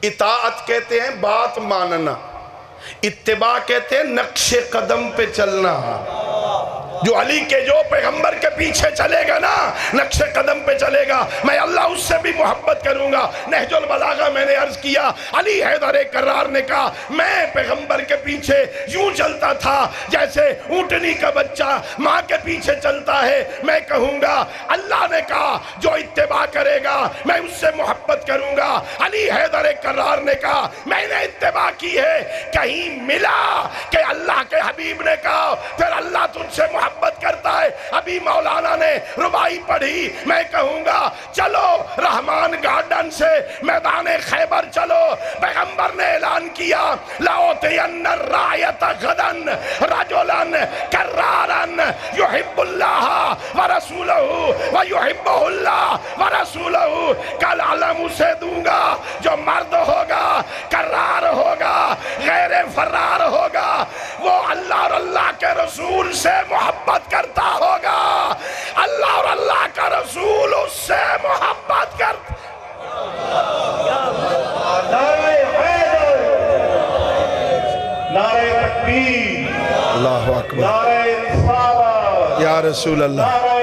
A: اطاعت کہتے ہیں بات ماننا، اتباع کہتے ہیں نقش قدم پہ چلنا۔ جو علی کے جو پیغمبر کے پیچھے چلے گا نا، نقش قدم پہ چلے گا، میں اللہ اس سے بھی محبت کروں گا۔ نہج البلاغہ میں نے عرض کیا، علی حیدر کرار نے کہا میں پیغمبر کے پیچھے یوں چلتا تھا جیسے اونٹنی کا بچہ ماں کے پیچھے چلتا ہے۔ میں کہوں گا اللہ نے کہا جو اتباع کرے گا میں اس سے محبت کروں گا۔ علی حیدر کرار نے کہا میں نے اتباع کی ہے، کہیں ملا کہ اللہ کے حبیب نے کہا پھر اللہ تجھ سے محبت کرتا ہے۔ ابھی مولانا نے ربائی پڑھی، میں کہوں گا چلو رحمان گارڈن سے میدان خیبر چلو، پیغمبر نے اعلان کیا لَأُعْطِيَنَّ الرَّايَةَ غَدًا رَجُلًا كَرَّارًا يُحِبُّ اللَّهَ وَرَسُولَهُ وَيُحِبُّهُ اللَّهُ وَرَسُولَهُ، کل علم اسے دوں گا جو مرد ہوگا، کرار ہوگا، غیر فرار ہوگا، وہ اللہ اور اللہ کے رسول سے محبت کرتا ہوگا، اللہ اور اللہ کا رسول اس سے محبت کرتا۔
B: نعرہ حیدر، نعرہ تکبیر،
A: اللہ اکبر،
B: نعرہ رسالت،
A: یا رسول اللہ،
B: نعرہ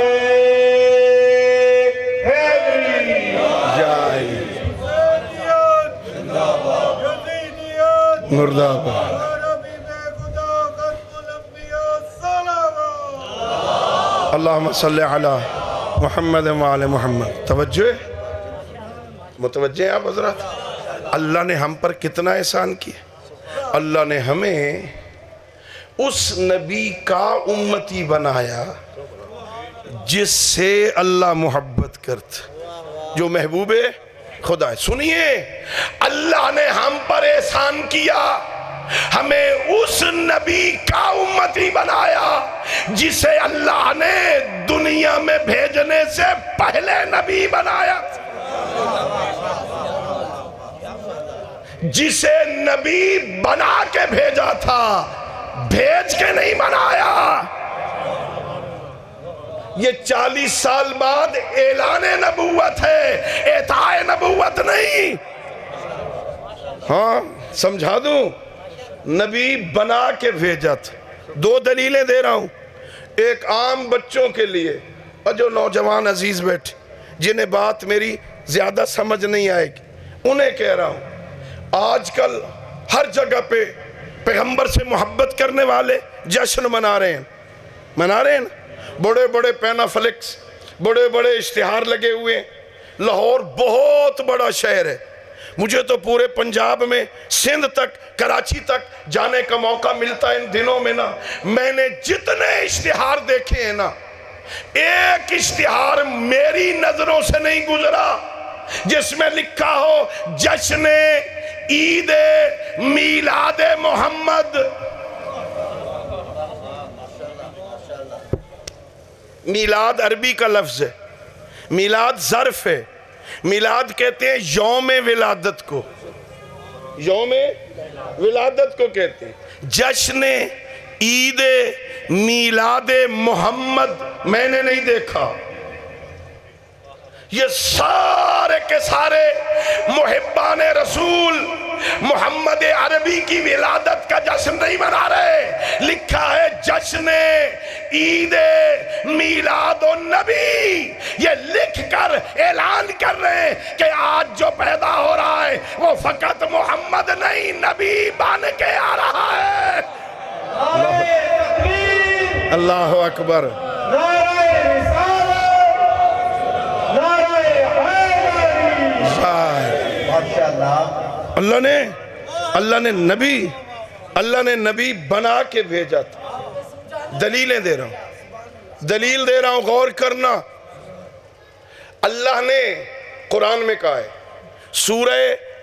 B: حیدری،
A: جائی مرد آباد۔ اللہم صلی علی محمد وعلی محمد۔ توجہ ہے؟ متوجہ ہیں آپ حضرات؟ اللہ نے ہم پر کتنا احسان کیا۔ اللہ نے ہمیں اس نبی کا امتی بنایا جس سے اللہ محبت کرتا، جو محبوب خدا ہے۔ سنیے، اللہ نے ہم پر احسان کیا، ہمیں اس نبی کا امتی بنایا جسے اللہ نے دنیا میں بھیجنے سے پہلے نبی بنایا، جسے نبی بنا کے بھیجا تھا، بھیج کے نہیں بنایا۔ یہ 40 سال بعد اعلان نبوت ہے، اعطاء نبوت نہیں۔ ہاں سمجھا دوں، نبی بنا کے بھیجا تھا۔ دو دلیلیں دے رہا ہوں، ایک عام بچوں کے لیے اور جو نوجوان عزیز بیٹھے جنہیں بات میری زیادہ سمجھ نہیں آئے گی انہیں کہہ رہا ہوں۔ آج کل ہر جگہ پہ پیغمبر سے محبت کرنے والے جشن منا رہے ہیں بڑے بڑے پینا فلکس، بڑے بڑے اشتہار لگے ہوئے ہیں۔ لاہور بہت بڑا شہر ہے، مجھے تو پورے پنجاب میں سندھ تک کراچی تک جانے کا موقع ملتا ہے ان دنوں میں نا۔ میں نے جتنے اشتہار دیکھے ہیں نا، ایک اشتہار میری نظروں سے نہیں گزرا جس میں لکھا ہو جشن عید میلاد محمد۔ میلاد عربی کا لفظ ہے، میلاد ظرف ہے، میلاد کہتے ہیں یوم ولادت کو، یوم ولادت کو کہتے ہیں۔ جشن عید میلاد محمد میں نے نہیں دیکھا۔ یہ سارے کے سارے محبان رسول محمد عربی کی ولادت کا جشن نہیں منا رہے، لکھا ہے جشن عید میلاد النبی۔ یہ لکھ کر اعلان کر رہے ہیں کہ آج جو پیدا ہو رہا ہے وہ فقط محمد نہیں، نبی بن کے آ رہا ہے۔ اللہ اکبر، اللہ نے نبی بنا کے بھیجا تھا۔ دلیلیں دے رہا ہوں، دلیل دے رہا ہوں، غور کرنا۔ اللہ نے قرآن میں کہا ہے، سورہ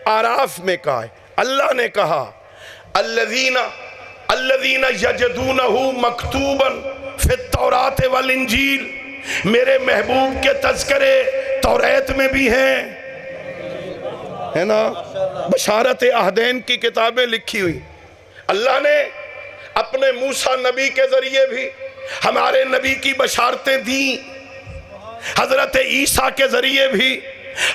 A: اعراف میں کہا ہے، اللہ نے کہا الذین یجدونہ مکتوبا فی التوراۃ والانجیل، میرے محبوب کے تذکرے توریت میں بھی ہیں، ہے نا؟ بشارت عہدین کی کتابیں لکھی ہوئی۔ اللہ نے اپنے موسیٰ نبی کے ذریعے بھی ہمارے نبی کی بشارتیں دیں، حضرت عیسیٰ کے ذریعے بھی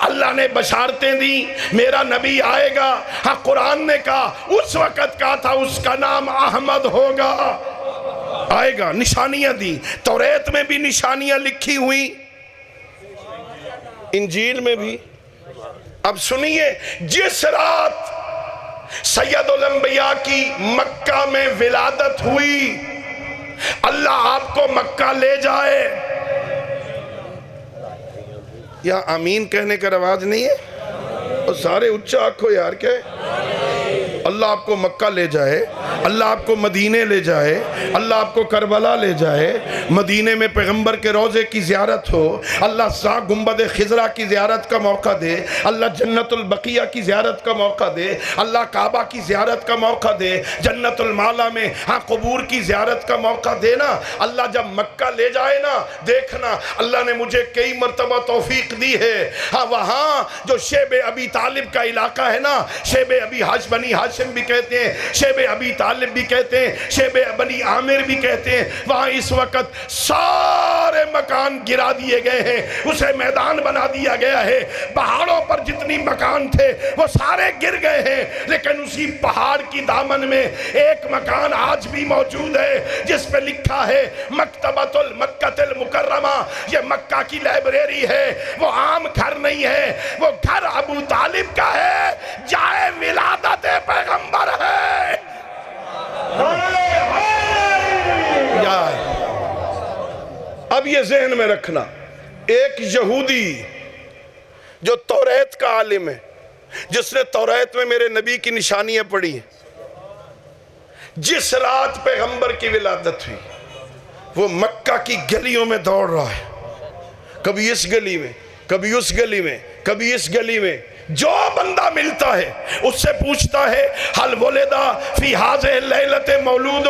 A: اللہ نے بشارتیں دیں میرا نبی آئے گا۔ ہاں قرآن نے کہا، اس وقت کہا تھا اس کا نام احمد ہوگا، آئے گا، نشانیاں دیں۔ توریت میں بھی نشانیاں لکھی ہوئی، انجیل میں بھی۔ اب سنیے، جس رات سید الانبیاء کی مکہ میں ولادت ہوئی، اللہ آپ کو مکہ لے جائے۔ یا آمین کہنے کا رواج نہیں ہے؟ اور سارے اچھا آنکھو یار، کیا ہے؟ اللہ آپ کو مکہ لے جائے، اللہ آپ کو مدینے لے جائے، اللہ آپ کو کربلا لے جائے، مدینے میں پیغمبر کے روضے کی زیارت ہو، اللہ ساکھ گنبد خضرا کی زیارت کا موقع دے، اللہ جنت البقیہ کی زیارت کا موقع دے، اللہ کعبہ کی زیارت کا موقع دے، جنت المعلا میں ہاں قبور کی زیارت کا موقع دے نا۔ اللہ جب مکہ لے جائے نا، دیکھنا اللہ نے مجھے کئی مرتبہ توفیق دی ہے، ہاں وہاں جو شیب ابی طالب کا علاقہ ہے نا، شیب ابی بنی ہاشم بھی کہتے ہیں، شیب ابی طالب بھی کہتے ہیں، شیب بنی عامر بھی کہتے ہیں، وہاں اس وقت سارے مکان گرا دیے گئے ہیں، اسے میدان بنا دیا گیا ہے، پہاڑوں پر جتنی مکان تھے وہ سارے گر گئے ہیں، لیکن اسی پہاڑ کی دامن میں ایک مکان آج بھی موجود ہے جس پہ لکھا ہے مکتبۃ المکۃ المکرمہ۔ یہ مکہ کی لائبریری ہے، وہ عام گھر نہیں ہے، وہ گھر ابو طالب کا ہے، جائے ولادت پیغمبر ہے۔ اب یہ ذہن میں رکھنا، ایک یہودی جو توریت کا عالم ہے، جس نے توریت میں میرے نبی کی نشانیاں پڑھی ہیں، جس رات پیغمبر کی ولادت ہوئی وہ مکہ کی گلیوں میں دوڑ رہا ہے، کبھی اس گلی میں، کبھی اس گلی میں، کبھی اس گلی میں، جو بندہ ملتا ہے اس سے پوچھتا ہے حل ولدہ فی ہذہ اللیلۃ مولود،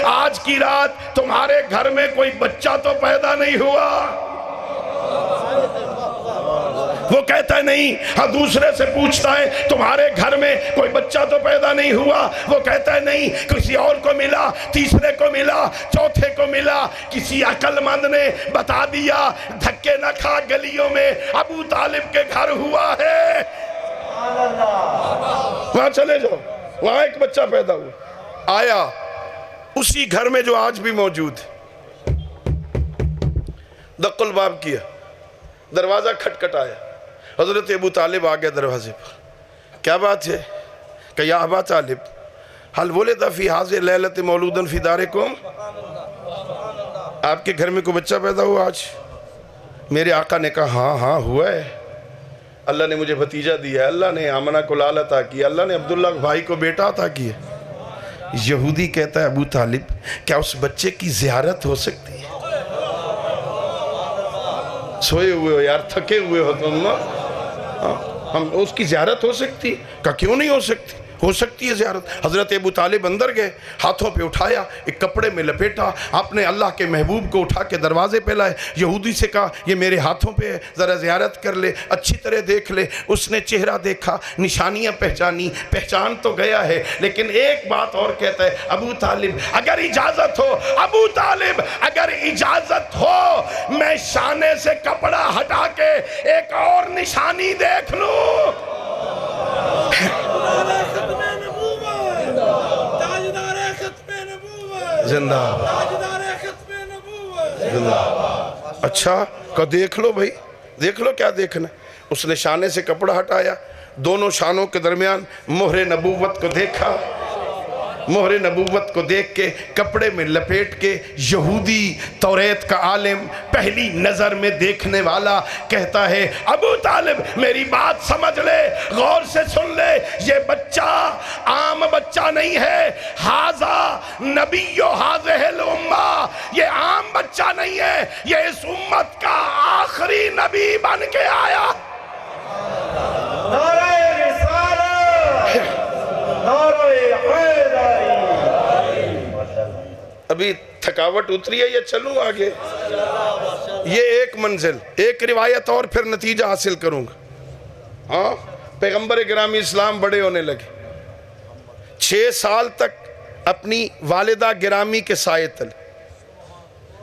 A: آج کی رات تمہارے گھر میں کوئی بچہ تو پیدا نہیں ہوا؟ وہ کہتا ہے نہیں۔ ہاں دوسرے سے پوچھتا ہے تمہارے گھر میں کوئی بچہ تو پیدا نہیں ہوا؟ وہ کہتا ہے نہیں۔ کسی اور کو ملا، تیسرے کو ملا، چوتھے کو ملا، کسی عقل مند نے بتا دیا، دھکے نہ کھا، گلیوں میں ابو طالب کے گھر ہوا ہے، وہاں چلے جاؤ، وہاں ایک بچہ پیدا ہوا۔ آیا اسی گھر میں جو آج بھی موجود ہے، دق الباب کیا، دروازہ کھٹکھٹایا، حضرت ابو طالب آ گیا دروازے پر۔ کیا بات ہے؟ کہ یا ابا طالب حل ولد فی ہذہ اللیلۃ مولودا فی دارکم، آپ کے گھر میں کوئی بچہ پیدا ہوا آج؟ میرے آقا نے کہا ہاں ہاں ہوا ہے، اللہ نے مجھے بھتیجا دیا ہے، اللہ نے آمنہ کو لال عطا کیا، اللہ نے عبداللہ بھائی کو بیٹا عطا کیا۔ یہودی کہتا ہے ابو طالب کیا اس بچے کی زیارت ہو سکتی ہے؟ سوئے ہوئے ہو یار، تھکے ہوئے ہو تم، ہم اس کی زیارت ہو سکتی؟ کہا کیوں نہیں ہو سکتی؟ ہو سکتی ہے زیارت۔ حضرت ابو طالب اندر گئے، ہاتھوں پہ اٹھایا، ایک کپڑے میں لپیٹا، آپ نے اللہ کے محبوب کو اٹھا کے دروازے پہ لائے، یہودی سے کہا یہ میرے ہاتھوں پہ ہے، ذرا زیارت کر لے، اچھی طرح دیکھ لے۔ اس نے چہرہ دیکھا، نشانیاں پہچانی، پہچان تو گیا ہے، لیکن ایک بات اور کہتا ہے ابو طالب اگر اجازت ہو، ابو طالب اگر اجازت ہو، میں شانے سے کپڑا ہٹا کے ایک اور نشانی دیکھ لوں۔ زندہ اچھا کہ دیکھ لو بھائی، دیکھ لو کیا دیکھنا۔ اس نے شانے سے کپڑا ہٹایا، دونوں شانوں کے درمیان مہر نبوت کو دیکھا، مہر نبوت کو دیکھ کے کپڑے میں لپیٹ کے یہودی توریت کا عالم پہلی نظر میں دیکھنے والا کہتا ہے ابو طالب میری بات سمجھ لے، غور سے سن لے، یہ بچہ عام بچہ نہیں ہے، ھذا نبی ھذہ الامہ، یہ عام بچہ نہیں ہے، یہ اس امت کا آخری نبی بن کے آیا۔ نعرہ رسالت، نعرہ حیدری۔ ابھی تھکاوٹ اتری ہے یا چلوں آگے؟ یہ ایک منزل، ایک روایت اور پھر نتیجہ حاصل کروں گا۔ ہاں پیغمبر گرامی اسلام بڑے ہونے لگے، 6 سال تک اپنی والدہ گرامی کے سائے تلے،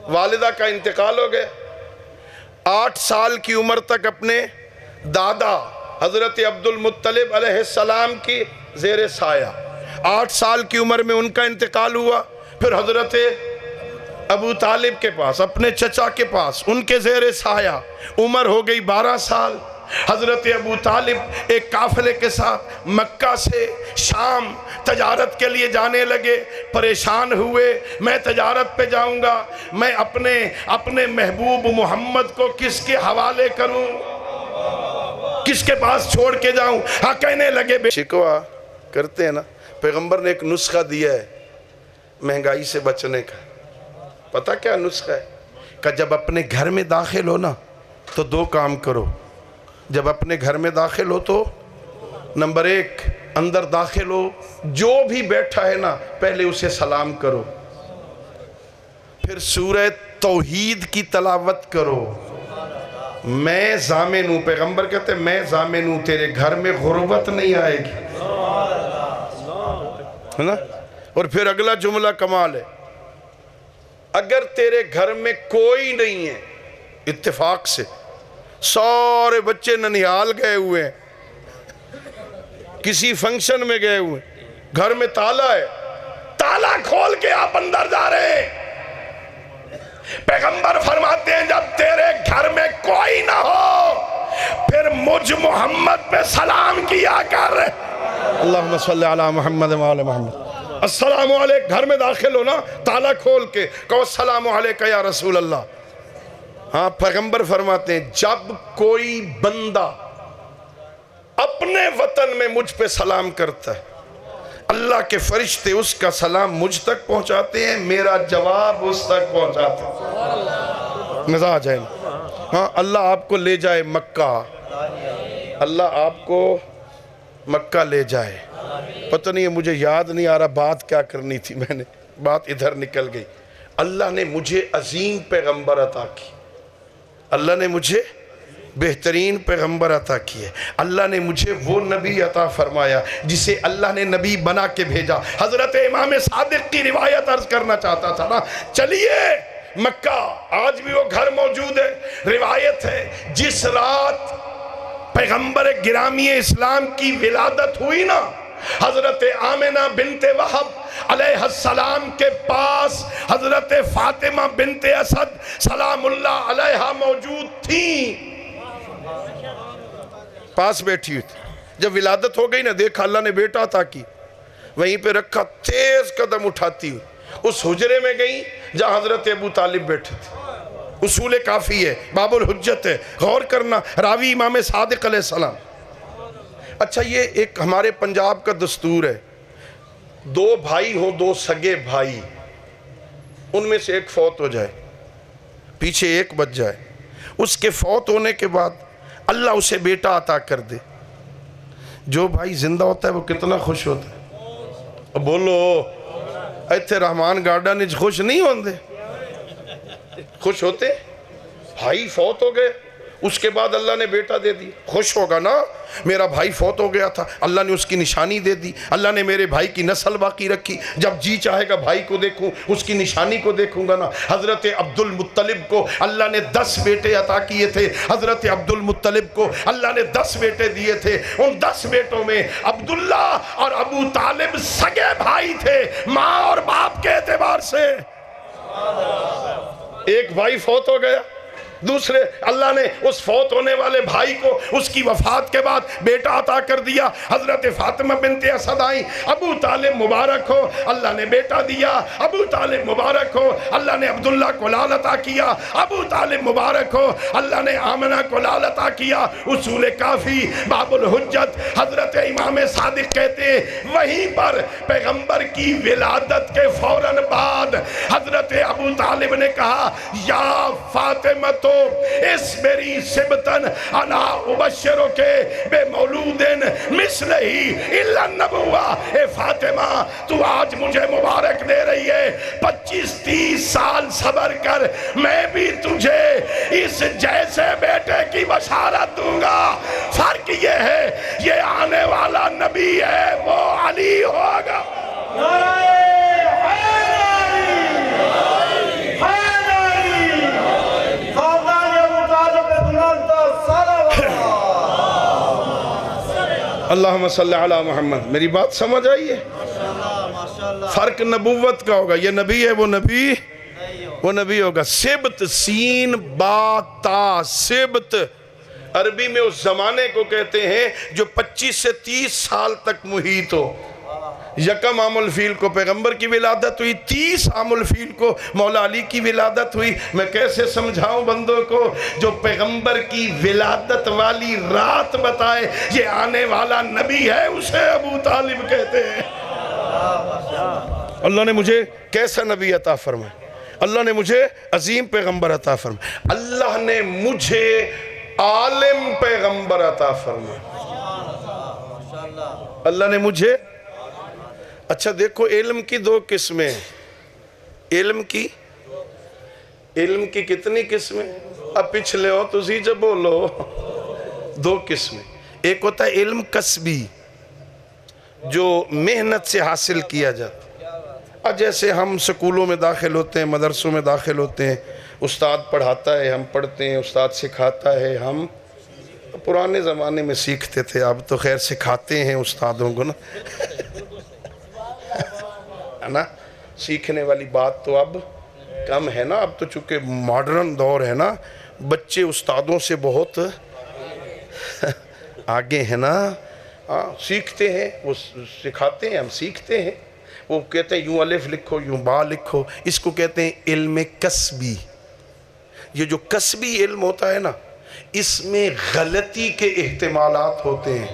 A: والدہ کا انتقال ہو گیا. 8 سال کی عمر تک اپنے دادا حضرت عبد المطلب علیہ السلام کی زیر سایہ. 8 سال کی عمر میں ان کا انتقال ہوا. پھر حضرت ابو طالب کے پاس، اپنے چچا کے پاس، ان کے زیر سایہ. عمر ہو گئی 12 سال. حضرت ابو طالب ایک قافلے کے ساتھ مکہ سے شام تجارت کے لیے جانے لگے. پریشان ہوئے، میں تجارت پہ جاؤں گا، میں اپنے محبوب محمد کو کس کے حوالے کروں، کس کے پاس چھوڑ کے جاؤں. ہاں کہنے لگے، شکوہ کرتے ہیں نا. پیغمبر نے ایک نسخہ دیا ہے مہنگائی سے بچنے کا. پتہ کیا نسخہ ہے؟ کہ جب اپنے گھر میں داخل ہو نا تو 2 کام کرو. جب اپنے گھر میں داخل ہو تو نمبر 1 اندر داخل ہو، جو بھی بیٹھا ہے نا پہلے اسے سلام کرو. پھر سورہ توحید کی تلاوت کرو. میں ضامن ہوں، پیغمبر کہتے ہیں میں ضامن ہوں، تیرے گھر میں غربت نہیں آئے گی، ہے نا. اور پھر اگلا جملہ کمال ہے، اگر تیرے گھر میں کوئی نہیں ہے، اتفاق سے سارے بچے ننیال گئے ہوئے ہیں، کسی فنکشن میں گئے ہوئے ہیں، گھر میں تالا ہے، تالا کھول کے آپ اندر جا رہے ہیں. پیغمبر فرماتے ہیں جب تیرے گھر میں کوئی نہ ہو پھر مجھ محمد پہ سلام کیا کر. اللہم صلی علی محمد وعلی محمد. السلام علیکم. گھر میں داخل ہو نا تالا کھول کے کہو السلام علیکم یا رسول اللہ. ہاں پیغمبر فرماتے ہیں جب کوئی بندہ اپنے وطن میں مجھ پہ سلام کرتا ہے، اللہ کے فرشتے اس کا سلام مجھ تک پہنچاتے ہیں، میرا جواب اس تک پہنچاتے ہیں. مزاج ہے. ہاں اللہ آپ کو لے جائے مکہ، اللہ آپ کو مکہ لے جائے. پتہ نہیں ہے، مجھے یاد نہیں آ رہا بات کیا کرنی تھی، میں نے بات ادھر نکل گئی. اللہ نے مجھے عظیم پیغمبر عطا کی، اللہ نے مجھے بہترین پیغمبر عطا کیے، اللہ نے مجھے وہ نبی عطا فرمایا جسے اللہ نے نبی بنا کے بھیجا. حضرت امام صادق کی روایت عرض کرنا چاہتا تھا نا. چلیے مکہ، آج بھی وہ گھر موجود ہے. روایت ہے جس رات پیغمبر گرامی اسلام کی ولادت ہوئی نا، حضرت آمنہ بنت وہب علیہ السلام کے پاس حضرت فاطمہ بنت اسد سلام اللہ علیہا موجود تھیں، پاس بیٹھی ہوئی تھی. جب ولادت ہو گئی نا، دیکھا اللہ نے بیٹا عطا کی، وہیں پہ رکھا، تیز قدم اٹھاتی ہوئی اس حجرے میں گئی جہاں حضرت ابو طالب بیٹھے تھے. اصول کافی ہے، باب الحجت ہے، غور کرنا. راوی امام صادق علیہ السلام. اچھا یہ ایک ہمارے پنجاب کا دستور ہے، 2 بھائی ہوں، 2 سگے بھائی، ان میں سے ایک فوت ہو جائے، پیچھے ایک بچ جائے، اس کے فوت ہونے کے بعد اللہ اسے بیٹا عطا کر دے. جو بھائی زندہ ہوتا ہے وہ کتنا خوش ہوتا ہے. بولو ایتھے رحمان گارڈن خوش نہیں ہوندے؟ خوش ہوتے. بھائی فوت ہو گئے، اس کے بعد اللہ نے بیٹا دے دی، خوش ہوگا نا. میرا بھائی فوت ہو گیا تھا، اللہ نے اس کی نشانی دے دی، اللہ نے میرے بھائی کی نسل باقی رکھی، جب جی چاہے گا بھائی کو دیکھوں، اس کی نشانی کو دیکھوں گا نا. حضرت عبد المطلب کو اللہ نے 10 بیٹے عطا کیے تھے. حضرت عبد المطلب کو اللہ نے 10 بیٹے دیے تھے. ان 10 بیٹوں میں عبداللہ اور ابو طالب سگے بھائی تھے ماں اور باپ کے اعتبار سے. ایک بھائی فوت ہو گیا، دوسرے اللہ نے اس فوت ہونے والے بھائی کو اس کی وفات کے بعد بیٹا عطا کر دیا. حضرت فاطمہ بنت اسد آئیں، ابو طالب مبارک ہو، اللہ نے بیٹا دیا. ابو طالب مبارک ہو، اللہ نے عبداللہ کو لال عطا کیا. ابو طالب مبارک ہو، اللہ نے آمنہ کو لال عطا کیا. اصول کافی باب الحجت. حضرت امام صادق کہتے ہیں وہیں پر پیغمبر کی ولادت کے فوراً بعد حضرت ابو طالب نے کہا یا فاطمہ تو اس میری سبتن انا ابشرو کے بے مولودن مثل ہی الا النبوہ. اے فاطمہ تو آج مجھے مبارک دے رہی ہے، 25-30 سال صبر کر، میں بھی تجھے اس جیسے بیٹے کی بشارت دوں گا. فرق یہ ہے یہ آنے والا نبی ہے وہ علی ہوگا. اللہم صلی علی محمد. میری بات سمجھ آئی ہے؟ فرق نبوت کا ہوگا. یہ نبی ہے، وہ نبی ہوگا. سبت، سین با تا، سبت عربی میں اس زمانے کو کہتے ہیں جو 25 سے 30 سال تک محیط ہو. یکم عام الفیل کو پیغمبر کی ولادت ہوئی، 30 عام الفیل کو مولا علی کی ولادت ہوئی. میں کیسے سمجھاؤں بندوں کو؟ جو پیغمبر کی ولادت والی رات بتائے یہ آنے والا نبی ہے، اسے ابو طالب کہتے ہیں. اللہ نے مجھے کیسا نبی عطا فرمایا؟ اللہ نے مجھے عظیم پیغمبر عطا فرمایا. اللہ نے مجھے عالم پیغمبر عطا فرمایا. اللہ نے مجھے. اچھا دیکھو، علم کی 2 قسمیں. علم کی کتنی قسمیں؟ اب پچھلے ہو تسی جو بولو. 2 قسمیں. ایک ہوتا ہے علم کسبی، جو محنت سے حاصل کیا جاتا. جیسے ہم سکولوں میں داخل ہوتے ہیں، مدرسوں میں داخل ہوتے ہیں، استاد پڑھاتا ہے، ہم پڑھتے ہیں، استاد سکھاتا ہے. ہم پرانے زمانے میں سیکھتے تھے، اب تو خیر سکھاتے ہیں استادوں کو نا. ہے نا؟ سیکھنے والی بات تو اب کم ہے نا. اب تو چونکہ ماڈرن دور ہے نا، بچے استادوں سے بہت آگے ہیں نا. سیکھتے ہیں، وہ سکھاتے ہیں، ہم سیکھتے ہیں. وہ کہتے ہیں یوں الف لکھو، یوں با لکھو. اس کو کہتے ہیں علم کسبی. یہ جو کسبی علم ہوتا ہے نا، اس میں غلطی کے احتمالات ہوتے ہیں.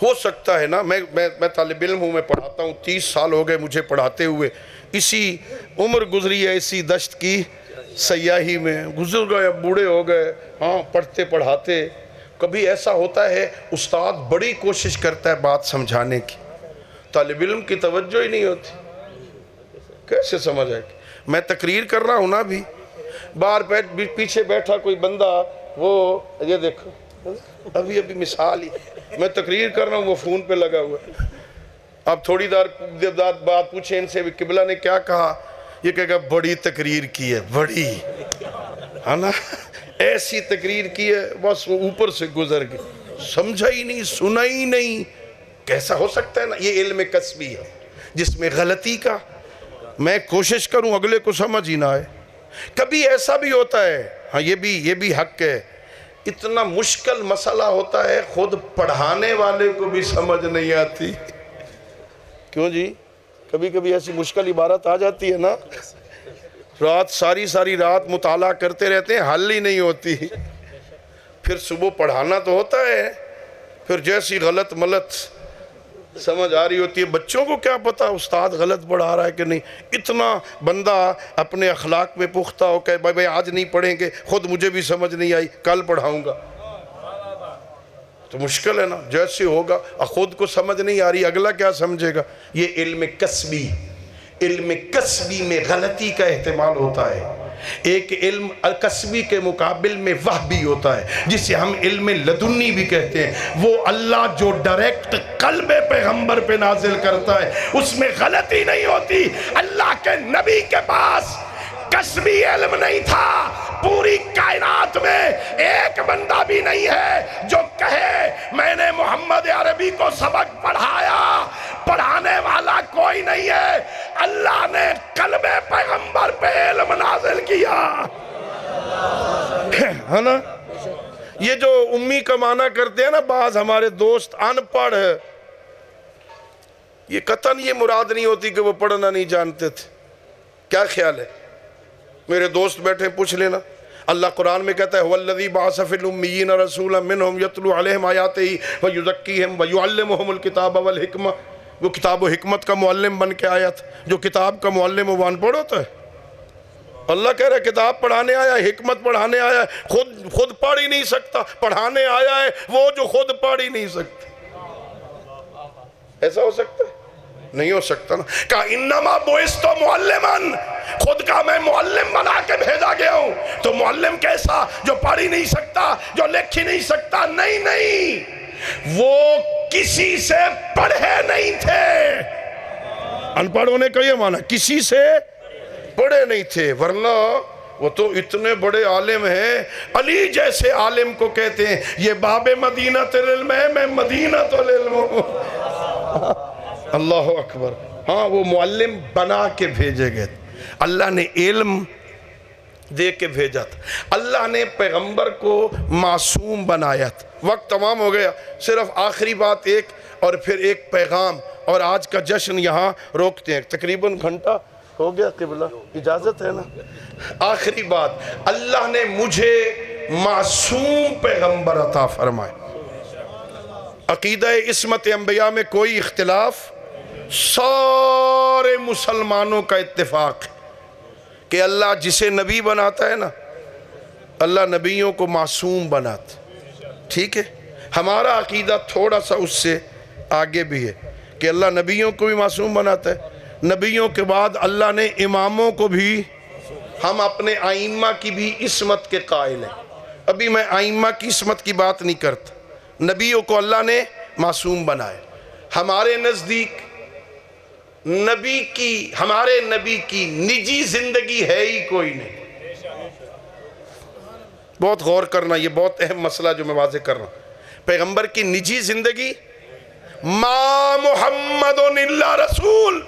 A: ہو سکتا ہے نا. میں طالب علم ہوں، میں پڑھاتا ہوں، 30 سال ہو گئے مجھے پڑھاتے ہوئے. اسی عمر گزری ہے، اسی دشت کی سیاہی میں گزر گئے، بوڑھے ہو گئے. پڑھتے پڑھاتے کبھی ایسا ہوتا ہے استاد بڑی کوشش کرتا ہے بات سمجھانے کی، طالب علم کی توجہ ہی نہیں ہوتی. کیسے سمجھ آئے گی؟ میں تقریر کر رہا ہوں نا، بھی باہر پیچھے بیٹھا کوئی بندہ، وہ یہ دیکھو ابھی مثال ہی، میں تقریر کر رہا ہوں، وہ فون پہ لگا ہوا ہے. اب تھوڑی دیر بات پوچھیں ان سے، قبلہ نے کیا کہا؟ یہ کہے گا بڑی تقریر کی ہے، بڑی ہے نا، ایسی تقریر کی ہے، بس وہ اوپر سے گزر گئی، سمجھا ہی نہیں، سنا ہی نہیں. کیسا ہو سکتا ہے نا؟ یہ علم کسبی ہے جس میں غلطی کا میں کوشش کروں اگلے کو سمجھ ہی نہ آئے. کبھی ایسا بھی ہوتا ہے، ہاں یہ بھی حق ہے، اتنا مشکل مسئلہ ہوتا ہے خود پڑھانے والے کو بھی سمجھ نہیں آتی. کیوں جی؟ کبھی ایسی مشکل عبارت آ جاتی ہے نا، رات ساری رات مطالعہ کرتے رہتے ہیں، حل ہی نہیں ہوتی. پھر صبح پڑھانا تو ہوتا ہے، پھر جیسی غلط ملت سمجھ آ رہی ہوتی ہے. بچوں کو کیا پتا استاد غلط پڑھا رہا ہے کہ نہیں. اتنا بندہ اپنے اخلاق میں پختہ ہو کہ بھائی آج نہیں پڑھیں گے، خود مجھے بھی سمجھ نہیں آئی، کل پڑھاؤں گا. تو مشکل ہے نا، جیسے ہوگا خود کو سمجھ نہیں آ رہی، اگلا کیا سمجھے گا. یہ علم کسبی میں غلطی کا احتمال ہوتا ہے. ایک علم کسبی کے مقابل میں وحبی ہوتا ہے، جسے ہم علم لدنی بھی کہتے ہیں. وہ اللہ جو ڈائریکٹ قلب پیغمبر پہ نازل کرتا ہے، اس میں غلطی نہیں ہوتی. اللہ کے نبی کے پاس کسبی علم نہیں تھا. پوری کائنات میں ایک بندہ بھی نہیں ہے جو کہے میں نے محمد عربی کو سبق پڑھایا. پڑھانے والا کوئی نہیں ہے. اللہ نے قلب پیغمبر پہ علم نازل کیا ہے نا. یہ جو امی کا معنی کرتے ہیں نا بعض ہمارے دوست ان پڑھ، یہ قطعاً یہ مراد نہیں ہوتی کہ وہ پڑھنا نہیں جانتے تھے. کیا خیال ہے؟ میرے دوست بیٹھے پوچھ لینا. اللہ قرآن میں کہتا ہے وَالَّذِي بَعَثَ فِي الْأُمِّيِّينَ رَسُولًا مِّنْهُمْ يَتْلُو عَلَيْهِمْ آيَاتِهِ وَيُزَكِّيهِمْ وَيُعَلِّمُهُمُ الْكِتَابَ وَالْحِكْمَةَ. وہ کتاب و حکمت کا معلم بن کے آیا تھا. جو کتاب کا معلم وہ ان پڑھ ہوتا ہے. اللہ کہہ رہا ہے کتاب پڑھانے آیا ہے، حکمت پڑھانے آیا ہے، خود پڑھ ہی نہیں سکتا. پڑھانے آیا ہے وہ جو خود پڑھ ہی نہیں سکتا. ایسا ہو سکتا ہے؟ نہیں ہو سکتا نا. کہا انما بعثت معلماً، خود کا میں معلم بنا کے بھیجا گیا ہوں. تو معلم کیسا؟ جو پڑھ ہی نہیں سکتا، جو لکھ ہی نہیں سکتا. نہیں، وہ کسی سے پڑھے نہیں تھے. ان پڑھ ہونے کا یہ معنی کسی سے پڑھے نہیں تھے. ورنہ وہ تو اتنے بڑے عالم ہیں، علی جیسے عالم کو کہتے ہیں یہ باب مدینہ العلم ہے، میں مدینہ العلم ہوں۔ اللہ اکبر۔ ہاں وہ معلم بنا کے بھیجے گئے، اللہ نے علم دے کے بھیجا تھا، اللہ نے پیغمبر کو معصوم بنایا تھا۔ وقت تمام ہو گیا، صرف آخری بات ایک اور پھر ایک پیغام، اور آج کا جشن یہاں روکتے ہیں، تقریباً گھنٹہ ہو گیا، قبلہ اجازت ہے نا؟ آخری بات، اللہ نے مجھے معصوم پیغمبر عطا فرمائے۔ عقیدہ عصمت انبیاء میں کوئی اختلاف، سارے مسلمانوں کا اتفاق ہے کہ اللہ جسے نبی بناتا ہے نا، اللہ نبیوں کو معصوم بناتا، ٹھیک ہے؟ ہمارا عقیدہ تھوڑا سا اس سے آگے بھی ہے کہ اللہ نبیوں کو بھی معصوم بناتا ہے، نبیوں کے بعد اللہ نے اماموں کو بھی، ہم اپنے ائمہ کی بھی عصمت کے قائل ہیں۔ ابھی میں ائمہ کی عصمت کی بات نہیں کرتا، نبیوں کو اللہ نے معصوم بنائے۔ ہمارے نزدیک ہمارے نبی کی نجی زندگی ہے ہی کوئی نہیں۔ بہت غور کرنا، یہ بہت اہم مسئلہ جو میں واضح کر رہا ہوں۔ پیغمبر کی نجی زندگی، ما محمد الا رسول،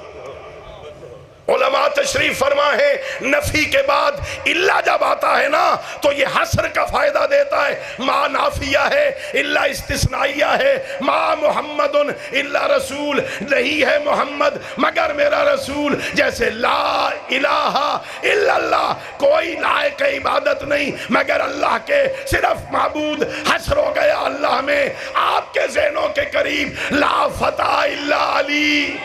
A: علماء تشریف فرما ہے نفی کے بعد اللہ جب آتا ہے نا تو یہ حصر کا فائدہ دیتا ہے، ما نافیہ ہے، اللہ استثنائیہ ہے، ما محمد الا رسول، نہیں ہے محمد مگر میرا رسول، جیسے لا الہ الا اللہ، کوئی لائق عبادت نہیں مگر اللہ کے، صرف معبود حصر ہو گیا اللہ میں۔ آپ کے ذہنوں کے قریب لا فتح الا علی،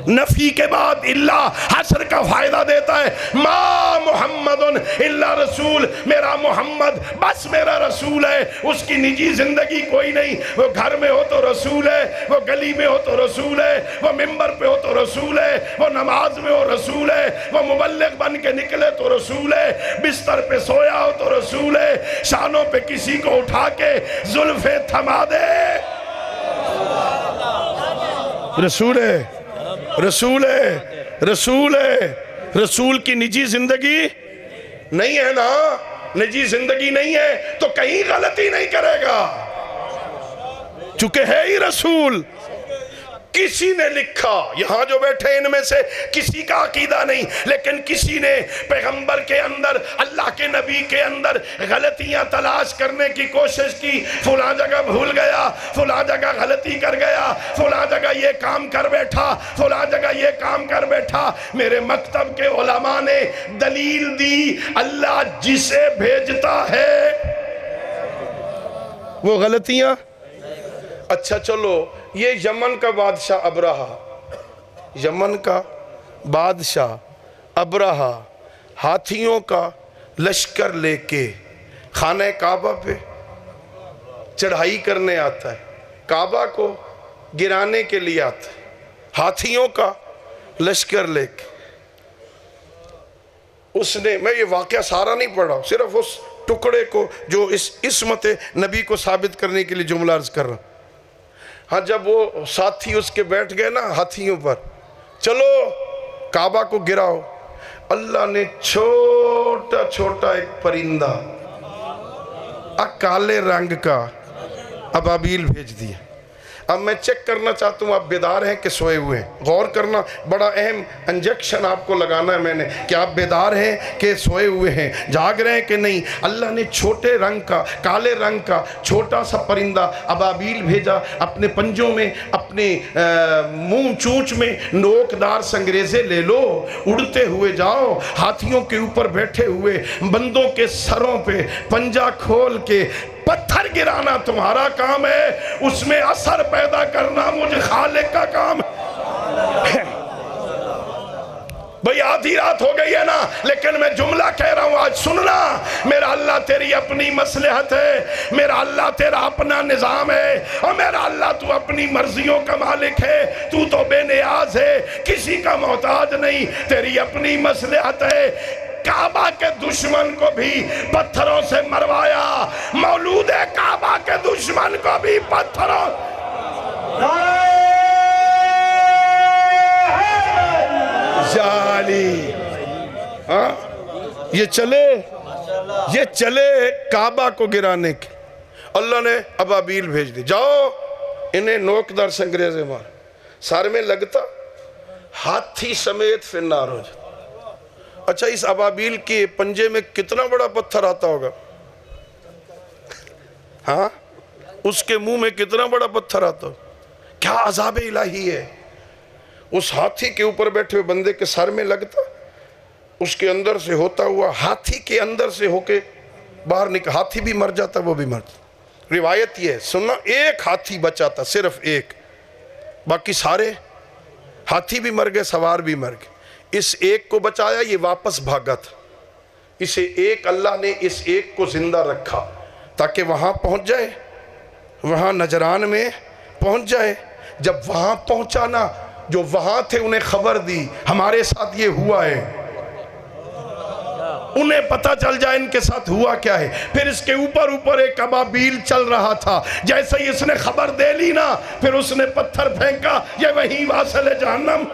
A: نفی کے بعد اللہ حصر کا فائدہ دیتا ہے، ما محمد الا رسول، میرا محمد بس میرا رسول ہے، اس کی نجی زندگی کوئی نہیں، وہ گھر میں ہو تو رسول ہے، وہ گلی میں ہو تو رسول ہے، وہ ممبر پہ ہو تو رسول ہے، وہ نماز میں ہو رسول ہے، وہ مبلغ بن کے نکلے تو رسول ہے، بستر پہ سویا ہو تو رسول ہے، شانوں پہ کسی کو اٹھا کے زلفیں تھما دے، رسول ہے، رسول ہے، رسول ہے۔ رسول کی نجی زندگی نہیں ہے نا، نجی زندگی نہیں ہے تو کہیں غلطی نہیں کرے گا، چونکہ ہے ہی رسول۔ کسی نے لکھا، یہاں جو بیٹھے ان میں سے کسی کا عقیدہ نہیں، لیکن کسی نے پیغمبر کے اندر، اللہ کے نبی کے اندر غلطیاں تلاش کرنے کی کوشش کی، فلاں جگہ بھول گیا، فلاں جگہ غلطی کر گیا، فلاں جگہ یہ کام کر بیٹھا، فلاں جگہ یہ کام کر بیٹھا۔ میرے مکتب کے علماء نے دلیل دی، اللہ جسے بھیجتا ہے وہ غلطیاں۔ اچھا چلو، یہ یمن کا بادشاہ ابرہہ، یمن کا بادشاہ ابرہہ ہاتھیوں کا لشکر لے کے خانہ کعبہ پہ چڑھائی کرنے آتا ہے، کعبہ کو گرانے کے لیے آتا ہے، ہاتھیوں کا لشکر لے کے۔ اس نے، میں یہ واقعہ سارا نہیں پڑھا، صرف اس ٹکڑے کو جو اس عصمت نبی کو ثابت کرنے کے لیے جملہ عرض کر رہا ہوں۔ ہاں جب وہ ساتھی اس کے بیٹھ گئے نا ہاتھیوں پر، چلو کعبہ کو گراؤ، اللہ نے چھوٹا چھوٹا ایک پرندہ کالے رنگ کا ابابیل بھیج دیا۔ اب میں چیک کرنا چاہتا ہوں آپ بیدار ہیں کہ سوئے ہوئے ہیں، غور کرنا، بڑا اہم انجیکشن آپ کو لگانا ہے میں نے کہ آپ بیدار ہیں کہ سوئے ہوئے ہیں، جاگ رہے ہیں کہ نہیں۔ اللہ نے چھوٹے رنگ کا، کالے رنگ کا چھوٹا سا پرندہ ابابیل بھیجا، اپنے پنجوں میں، اپنے منہ چونچ میں نوکدار سنگریزے لے لو، اڑتے ہوئے جاؤ، ہاتھیوں کے اوپر بیٹھے ہوئے بندوں کے سروں پہ پنجہ کھول کے پتھر گرانا تمہارا کام ہے، اس میں اثر پیدا کرنا مجھے خالق کا کام ہے۔ بھئی آدھی رات ہو گئی ہے نا، لیکن میں جملہ کہہ رہا ہوں آج سننا، میرا اللہ تیری اپنی مصلحت ہے، میرا اللہ تیرا اپنا نظام ہے، اور میرا اللہ تو اپنی مرضیوں کا مالک ہے، تو بے نیاز ہے، کسی کا محتاج نہیں، تیری اپنی مصلحت ہے۔ کعبہ کے دشمن کو بھی پتھروں سے مروایا، مولود کعبہ کے دشمن کو بھی پتھروں جالی ہاں یہ چلے کعبہ کو گرانے کے. اللہ نے ابابیل بھیج دی, جاؤ انہیں نوکدار سے انگریزیں مار. سر میں لگتا ہاتھی سمیت پھر نار ہو جاتا. اچھا اس ابابیل کے پنجے میں کتنا بڑا پتھر آتا ہوگا؟ ہاں اس کے منہ میں کتنا بڑا پتھر آتا ہوگا؟ کیا عذاب الہی ہے. اس ہاتھی کے اوپر بیٹھے ہوئے بندے کے سر میں لگتا, اس کے اندر سے ہوتا ہوا ہاتھی کے اندر سے ہو کے باہر نکل, ہاتھی بھی مر جاتا, وہ بھی مر جاتا. روایت یہ ہے, سننا, ایک ہاتھی بچا تھا, صرف ایک, باقی سارے ہاتھی بھی مر گئے, سوار بھی مر گئے. اس ایک کو بچایا, یہ واپس بھاگا تھا. اسے ایک, اللہ نے اس ایک کو زندہ رکھا تاکہ وہاں پہنچ جائے, وہاں نجران میں پہنچ جائے. جب وہاں پہنچا نا, جو وہاں تھے انہیں خبر دی ہمارے ساتھ یہ ہوا ہے, انہیں پتہ چل جائے ان کے ساتھ ہوا کیا ہے. پھر اس کے اوپر ایک ابابیل چل رہا تھا, جیسے ہی اس نے خبر دے لی نا, پھر اس نے پتھر پھینکا, یہ وہیں واصل جہنم.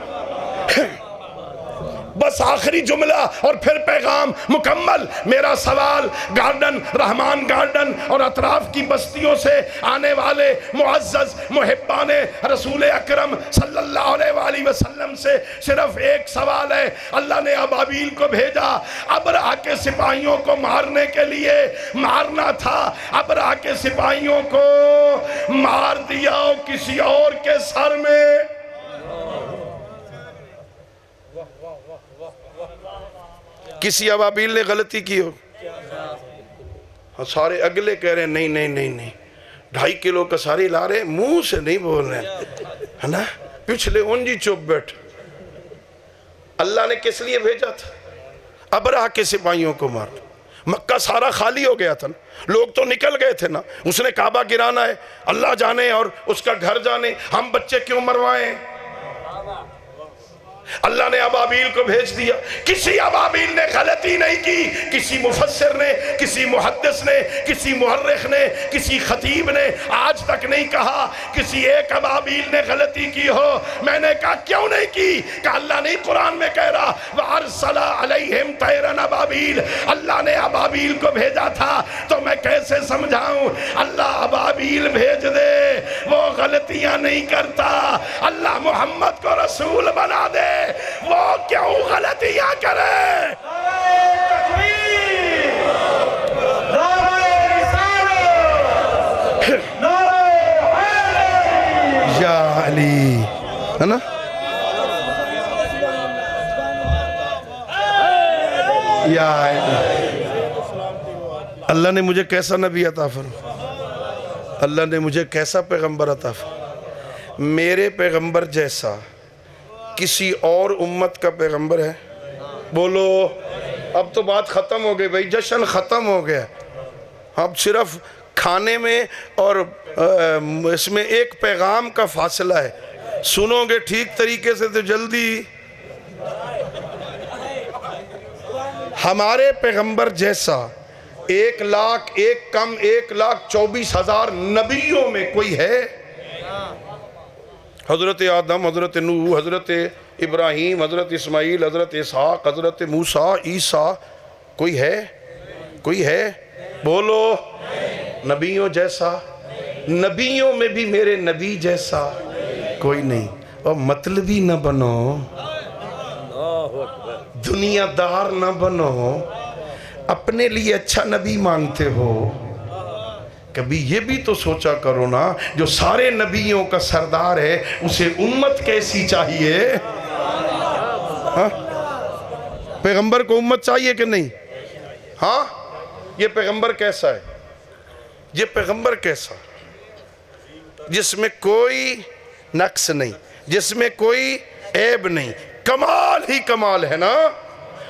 A: بس آخری جملہ اور پھر پیغام مکمل. میرا سوال گارڈن, رحمان گارڈن اور اطراف کی بستیوں سے آنے والے معزز محبان رسول اکرم صلی اللہ علیہ وآلہ وسلم سے صرف ایک سوال ہے. اللہ نے ابابیل کو بھیجا ابرہہ کے سپاہیوں کو مارنے کے لیے, مارنا تھا, ابرہہ کے سپاہیوں کو مار دیا کسی اور کے سر میں. کسی ابابیل نے غلطی کی ہو, سارے اگلے کہہ رہے ہیں نہیں نہیں نہیں نہیں, 2.5 کلو کا ساری لا رہے, منہ سے نہیں بول رہے ہیں نا, پچھلے انجی چپ بیٹھ. اللہ نے کس لیے بھیجا تھا؟ ابرہہ کے سپاہیوں کو مار. مکہ سارا خالی ہو گیا تھا نا, لوگ تو نکل گئے تھے نا. اس نے کعبہ گرانا ہے, اللہ جانے اور اس کا گھر جانے, ہم بچے کیوں مروائیں. اللہ نے ابابیل کو بھیج دیا. کسی ابابیل نے غلطی نہیں کی, کسی مفسر نے, کسی محدث نے, کسی مورخ نے, کسی خطیب نے آج تک نہیں کہا کسی ایک ابابیل نے غلطی کی ہو. میں نے کہا کیوں نہیں کی؟ کہ اللہ نہیں قرآن میں کہہ رہا وَأَرْسَلَ عَلَيْهِمْ طَيْرًا أَبَابِيلَ, اللہ نے ابابیل کو بھیجا تھا. تو میں کیسے سمجھاؤں؟ اللہ ابابیل بھیج دے, وہ غلطیاں نہیں کرتا. اللہ محمد کو رسول بنا دے, وہ کیوں غلطیاں کرے؟ یا علی, ہے نا, یا علی. اللہ نے مجھے کیسا نبی عطا فرمایا, اللہ نے مجھے کیسا پیغمبر عطا فرمایا. میرے پیغمبر جیسا کسی اور امت کا پیغمبر ہے؟ بولو. اب تو بات ختم ہو گئی بھائی, جشن ختم ہو گیا. اب صرف کھانے میں اور اس میں ایک پیغام کا فاصلہ ہے. سنو گے ٹھیک طریقے سے تو جلدی. ہمارے پیغمبر جیسا 1,24,000 نبیوں میں کوئی ہے؟ حضرت آدم, حضرت نوح, حضرت ابراہیم, حضرت اسماعیل, حضرت اسحاق, حضرت موسیٰ, عیسیٰ, کوئی ہے؟ کوئی ہے؟ بولو. نبیوں جیسا, نبیوں میں بھی میرے نبی جیسا کوئی نہیں. اور مطلبی نہ بنو, دنیا دار نہ بنو, اپنے لیے اچھا نبی مانگتے ہو, کبھی یہ بھی تو سوچا کرو نا, جو سارے نبیوں کا سردار ہے اسے امت کیسی چاہیے؟ ہاں پیغمبر کو امت چاہیے کہ نہیں؟ ہاں یہ پیغمبر کیسا ہے؟ یہ پیغمبر کیسا, جس میں کوئی نقص نہیں, جس میں کوئی عیب نہیں, کمال ہی کمال ہے نا.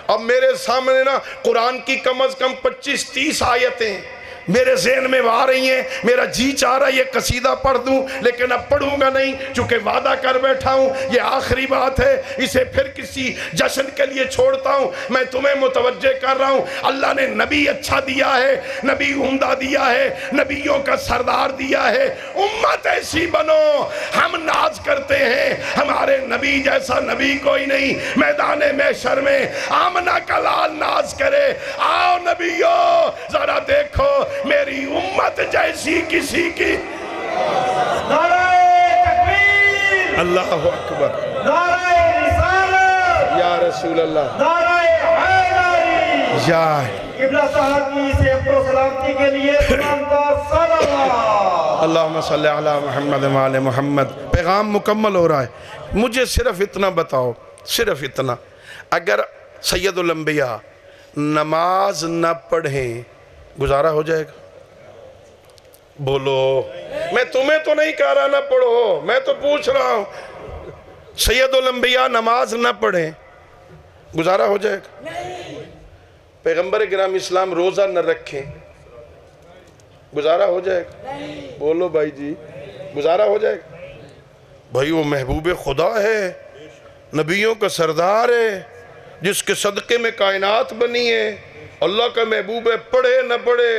A: اب میرے سامنے نا قرآن کی کم از کم 25-30 آیتیں, میرے ذہن میں آ رہی ہیں، میرا جی چاہ رہا ہے یہ قصیدہ پڑھ دوں، لیکن اب پڑھوں گا نہیں، چونکہ وعدہ کر بیٹھا ہوں یہ آخری بات ہے، اسے پھر کسی جشن کے لیے چھوڑتا ہوں۔ میں تمہیں متوجہ کر رہا ہوں، اللہ نے نبی اچھا دیا ہے، نبی عمدہ دیا ہے، نبیوں کا سردار دیا ہے، امت ایسی بنو۔ ہم ناز کرتے ہیں ہمارے نبی جیسا نبی کوئی نہیں، میدان محشر میں آمنہ کا لال ناز کرے، آؤ نبیو ذرا دیکھو میری امت جیسی کسی کی۔
B: نعرہ تکبیر،
A: اللہ اکبر،
B: نعرہ رسالت،
A: یا رسول اللہ،
B: نعرہ حیدری۔
A: یا
B: قبلہ صاحب کی سے افضل سلامتی کے لیے سلامدار صلوات۔
A: اللہم صلی علی محمد وآل محمد۔ پیغام مکمل ہو رہا ہے، مجھے صرف اتنا بتاؤ، صرف اتنا، اگر سید الانبیاء نماز نہ پڑھیں گزارا ہو جائے گا؟ بولو، میں تمہیں تو نہیں کہہ رہا نہ پڑھو، میں تو پوچھ رہا ہوں، سید الانبیاء نماز نہ پڑھیں گزارا ہو جائے گا؟ پیغمبر گرامی اسلام روزہ نہ رکھیں گزارا ہو جائے گا؟ بولو بھائی جی، گزارا ہو جائے گا؟ بھائی وہ محبوب خدا ہے، نبیوں کا سردار ہے، جس کے صدقے میں کائنات بنی ہے، اللہ کا محبوب ہے، پڑھے نہ پڑھے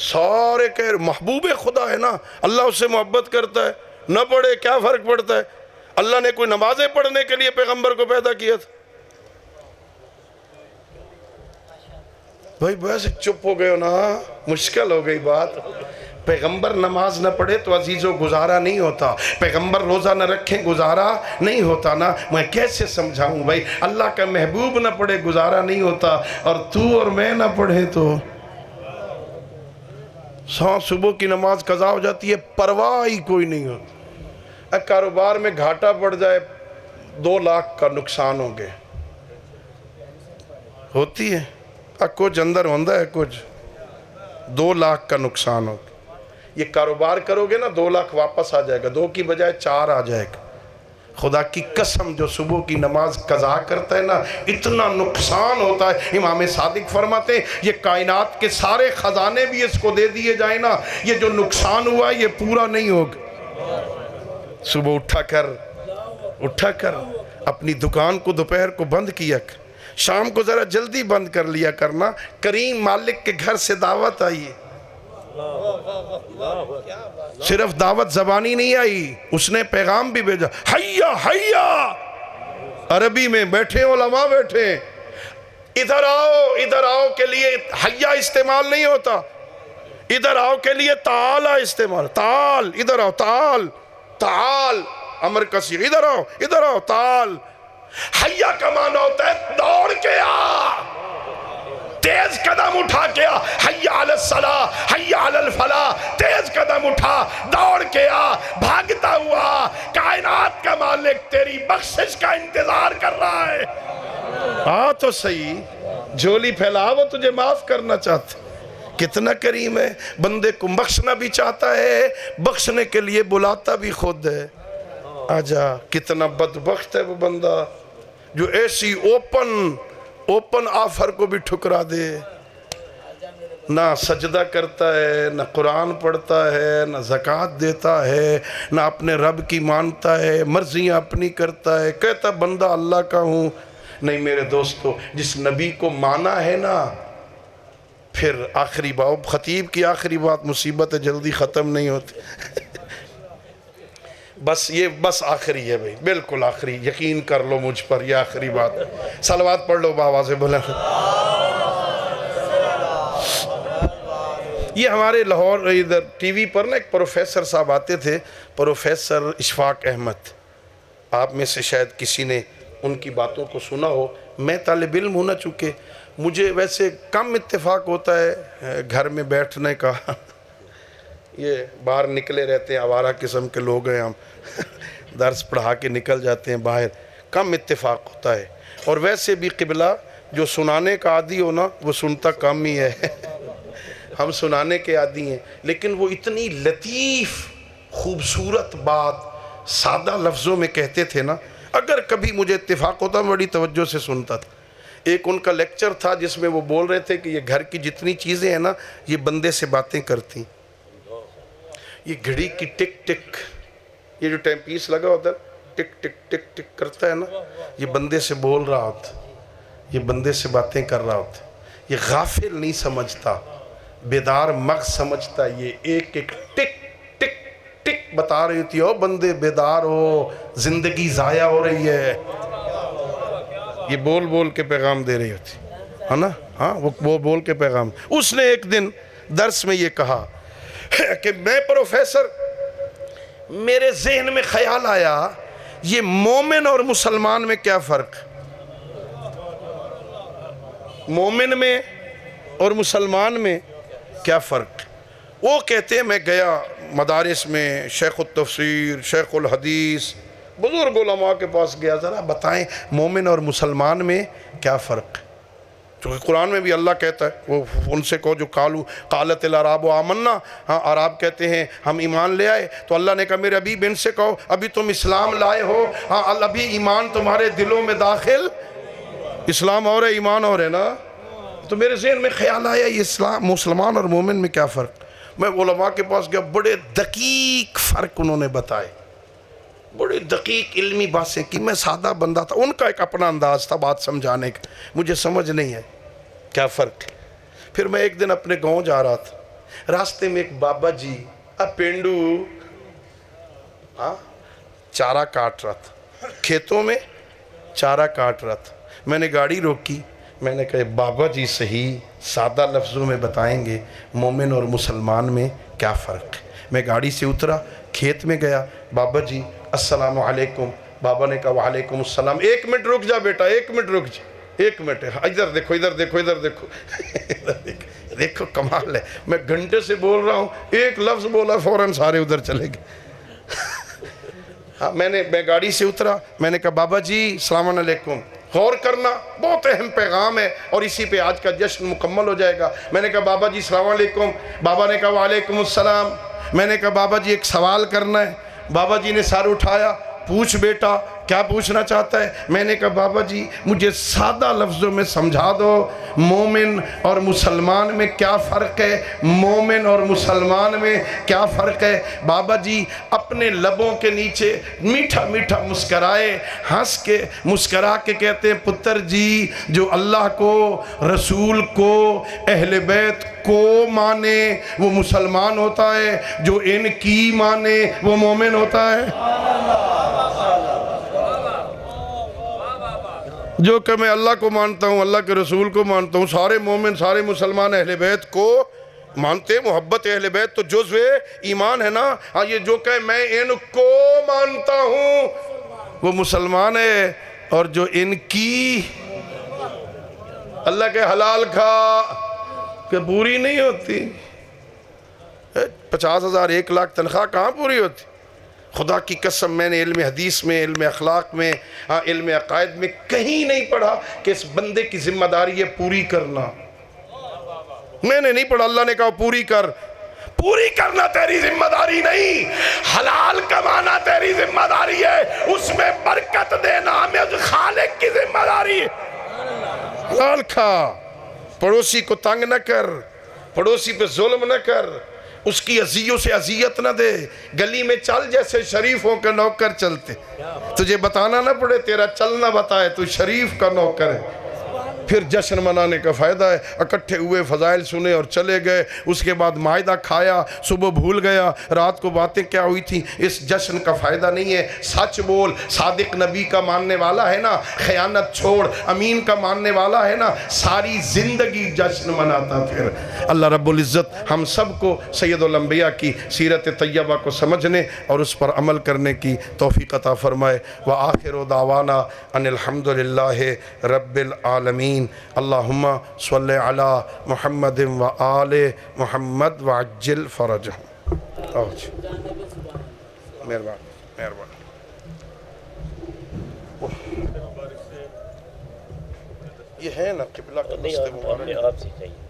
A: سارے کہہ محبوب خدا ہے نا، اللہ اس سے محبت کرتا ہے، نہ پڑھے کیا فرق پڑتا ہے؟ اللہ نے کوئی نمازیں پڑھنے کے لیے پیغمبر کو پیدا کیا تھا؟ بھائی ویسے چپ ہو گئے ہو نا، مشکل ہو گئی بات۔ پیغمبر نماز نہ پڑھے تو عزیزو گزارا نہیں ہوتا، پیغمبر روزہ نہ رکھیں گزارا نہیں ہوتا نا۔ میں کیسے سمجھاؤں بھائی، اللہ کا محبوب نہ پڑھے گزارا نہیں ہوتا، اور تو اور میں نہ پڑھے تو صبح کی نماز قضا ہو جاتی ہے، پرواہ ہی کوئی نہیں ہوتا۔ کاروبار میں گھاٹا پڑ جائے، 2 لاکھ کا نقصان ہو گئے، ہوتی ہے کچھ اندر ہوندہ ہے، کچھ 2 لاکھ کا نقصان ہو گیا۔ یہ کاروبار کرو گے نا 2 لاکھ واپس آ جائے گا، 2 کی بجائے 4 آ جائے گا۔ خدا کی قسم جو صبح کی نماز قضا کرتا ہے نا، اتنا نقصان ہوتا ہے۔ امام صادق فرماتے ہیں یہ کائنات کے سارے خزانے بھی اس کو دے دیے جائیں نا، یہ جو نقصان ہوا ہے یہ پورا نہیں ہوگا۔ صبح اٹھا کر اپنی دکان کو دوپہر کو بند کیا کر، شام کو ذرا جلدی بند کر لیا کرنا، کریم مالک کے گھر سے دعوت آئی ہے۔ صرف دعوت زبانی نہیں آئی، اس نے پیغام بھی بھیجا، حیا حیا، عربی میں بیٹھے علماء بیٹھے، ادھر آؤ کے لیے حیا استعمال نہیں ہوتا، ادھر آؤ کے لیے تعالی استعمال، تعال، ادھر آؤ، تعال امر کثیر، ادھر آؤ تعال۔ حیا کا معنی ہوتا ہے دوڑ کے آ، تیز قدم اٹھا کے آ، حیا علی الصلاۃ، حیا علی الفلاح، تیز قدم اٹھا، دوڑ کے آ، بھاگتا ہوا، کائنات کا مالک تیری بخشش کا انتظار کر رہا ہے۔ آ تو صحیح، جھولی پھیلا، وہ تجھے معاف کرنا چاہتا ہے۔ کتنا کریم ہے، بندے کو بخشنا بھی چاہتا ہے، بخشنے کے لیے بلاتا بھی خود ہے۔ آجا، کتنا بدبخت ہے وہ بندہ جو ایسی اوپن آفر کو بھی ٹھکرا دے، نہ سجدہ کرتا ہے، نہ قرآن پڑھتا ہے، نہ زکوٰۃ دیتا ہے، نہ اپنے رب کی مانتا ہے، مرضیاں اپنی کرتا ہے، کہتا بندہ اللہ کا ہوں۔ نہیں میرے دوستو، جس نبی کو مانا ہے نا، پھر آخری بات، خطیب کی آخری بات، مصیبت جلدی ختم نہیں ہوتی۔ بس آخری ہے بھئی، بالکل آخری، یقین کر لو مجھ پر، یہ آخری بات۔ صلوات پڑھ لو بآواز بلند۔ یہ ہمارے لاہور ادھر ٹی وی پر نا ایک پروفیسر صاحب آتے تھے، پروفیسر اشفاق احمد، آپ میں سے شاید کسی نے ان کی باتوں کو سنا ہو۔ میں طالب علم ہوں نا، چونکہ مجھے ویسے کم اتفاق ہوتا ہے گھر میں بیٹھنے کا، یہ باہر نکلے رہتے ہیں، آوارہ قسم کے لوگ ہیں ہم، درس پڑھا کے نکل جاتے ہیں باہر، کم اتفاق ہوتا ہے۔ اور ویسے بھی قبلہ جو سنانے کا عادی ہو نا، وہ سنتا کم ہی ہے، ہم سنانے کے عادی ہیں، لیکن وہ اتنی لطیف خوبصورت بات سادہ لفظوں میں کہتے تھے نا، اگر کبھی مجھے اتفاق ہوتا میں بڑی توجہ سے سنتا تھا۔ ایک ان کا لیکچر تھا جس میں وہ بول رہے تھے کہ یہ گھر کی جتنی چیزیں ہیں نا یہ بندے سے باتیں کرتی. یہ گھڑی کی ٹک ٹک، یہ جو ٹائم پیس لگا ہوتا ہے ٹک ٹک ٹک ٹک کرتا ہے نا، یہ بندے سے بول رہا ہوتا، یہ بندے سے باتیں کر رہا ہوتا. یہ غافل نہیں سمجھتا، بیدار مغز سمجھتا. یہ ایک ایک ٹک ٹک ٹک بتا رہی تھی، او بندے بیدار ہو، زندگی ضائع ہو رہی ہے. یہ بول بول کے پیغام دے رہی ہوتی ہے نا. ہاں وہ بول کے پیغام. اس نے ایک دن درس میں یہ کہا کہ میں پروفیسر، میرے ذہن میں خیال آیا یہ مومن اور مسلمان میں کیا فرق، مومن میں اور مسلمان میں کیا فرق. وہ کہتے ہیں میں گیا مدارس میں، شیخ التفسیر، شیخ الحدیث، بزرگ علماء کے پاس گیا، ذرا بتائیں مومن اور مسلمان میں کیا فرق. چونکہ قرآن میں بھی اللہ کہتا ہے، وہ ان سے کہو جو قالت الاعراب آمنا، ہاں عراب کہتے ہیں ہم ایمان لے آئے، تو اللہ نے کہا میرے ابھی بن سے کہو ابھی تم اسلام لائے ہو، ہاں ابھی ایمان تمہارے دلوں میں داخل، اسلام اور ہے ایمان اور ہے نا. تو میرے ذہن میں خیال آیا یہ اسلام مسلمان اور مومن میں کیا فرق. میں علماء کے پاس گیا، بڑے دقیق فرق انہوں نے بتائے، بڑی دقیق علمی باتیں کی. میں سادہ بندہ تھا، ان کا ایک اپنا انداز تھا بات سمجھانے کا، مجھے سمجھ نہیں ہے کیا فرق. پھر میں ایک دن اپنے گاؤں جا رہا تھا، راستے میں ایک بابا جی پینڈو چارہ کاٹ رہا تھا، کھیتوں میں چارہ کاٹ رہا تھا. میں نے گاڑی روکی، میں نے کہا بابا جی صحیح سادہ لفظوں میں بتائیں گے مومن اور مسلمان میں کیا فرق ہے. میں گاڑی سے اترا، کھیت میں گیا، بابا جی السلام علیکم. بابا نے کہا وعلیکم السلام. 1 منٹ رک جا بیٹا، 1 منٹ رک جا، 1 منٹ، ادھر دیکھو ادھر دیکھو ادھر دیکھو. دیکھو کمال ہے، میں گھنٹے سے بول رہا ہوں، ایک لفظ بولا فوراً سارے ادھر چلے گئے. ہاں میں گاڑی سے اترا، میں نے کہا بابا جی السلام علیکم. غور کرنا، بہت اہم پیغام ہے اور اسی پہ آج کا جشن مکمل ہو جائے گا. میں نے کہا بابا جی السلام علیکم. بابا نے کہا وعلیکم السلام. میں نے کہا بابا جی ایک سوال کرنا ہے. بابا جی نے سر اٹھایا، پوچھ بیٹا کیا پوچھنا چاہتا ہے. میں نے کہا بابا جی مجھے سادہ لفظوں میں سمجھا دو مومن اور مسلمان میں کیا فرق ہے، مومن اور مسلمان میں کیا فرق ہے. بابا جی اپنے لبوں کے نیچے میٹھا میٹھا مسکرائے، ہنس کے مسکرا کے کہتے ہیں پتر جی جو اللہ کو، رسول کو، اہل بیت کو مانے وہ مسلمان ہوتا ہے، جو ان کی مانے وہ مومن ہوتا ہے. جو کہ میں اللہ کو مانتا ہوں، اللہ کے رسول کو مانتا ہوں، سارے مومن سارے مسلمان اہل بیت کو مانتے. محبت اہل بیت تو جزو ایمان ہے نا. ہاں یہ جو کہ میں ان کو مانتا ہوں وہ مسلمان ہے، اور جو ان کی اللہ کے حلال کھا کہ پوری نہیں ہوتی. 50,000 1 لاکھ تنخواہ کہاں پوری ہوتی. خدا کی قسم میں نے علم حدیث میں، علم اخلاق میں، علم عقائد میں کہیں نہیں پڑھا کہ اس بندے کی ذمہ داری ہے پوری کرنا. میں نے نہیں پڑھا. اللہ نے کہا پوری کر. پوری کرنا تیری ذمہ داری نہیں، حلال کمانا تیری ذمہ داری ہے، اس میں برکت دینا ہمیں خالق کی ذمہ داری ہے. حلال کھا، پڑوسی کو تنگ نہ کر، پڑوسی پہ ظلم نہ کر، اس کی عزیوں سے عزیت نہ دے. گلی میں چل جیسے شریفوں کے نوکر چلتے، تجھے بتانا نہ پڑے، تیرا چلنا بتائے تو شریف کا نوکر ہے. پھر جشن منانے کا فائدہ ہے. اکٹھے ہوئے، فضائل سنے اور چلے گئے. اس کے بعد مائدہ کھایا، صبح بھول گیا رات کو باتیں کیا ہوئی تھی. اس جشن کا فائدہ نہیں ہے. سچ بول، صادق نبی کا ماننے والا ہے نا، خیانت چھوڑ، امین کا ماننے والا ہے نا، ساری زندگی جشن مناتا. پھر اللہ رب العزت ہم سب کو سید الانبیاء کی سیرت طیبہ کو سمجھنے اور اس پر عمل کرنے کی توفیق عطا فرمائے. وآخر دعوانا ان الحمدللہ رب العالمین. اللہم صلی علی محمد و آل محمد وعجل فرجہم. مہربان مہربان. یہ ہے نا قبلہ کا مسجد مبارک.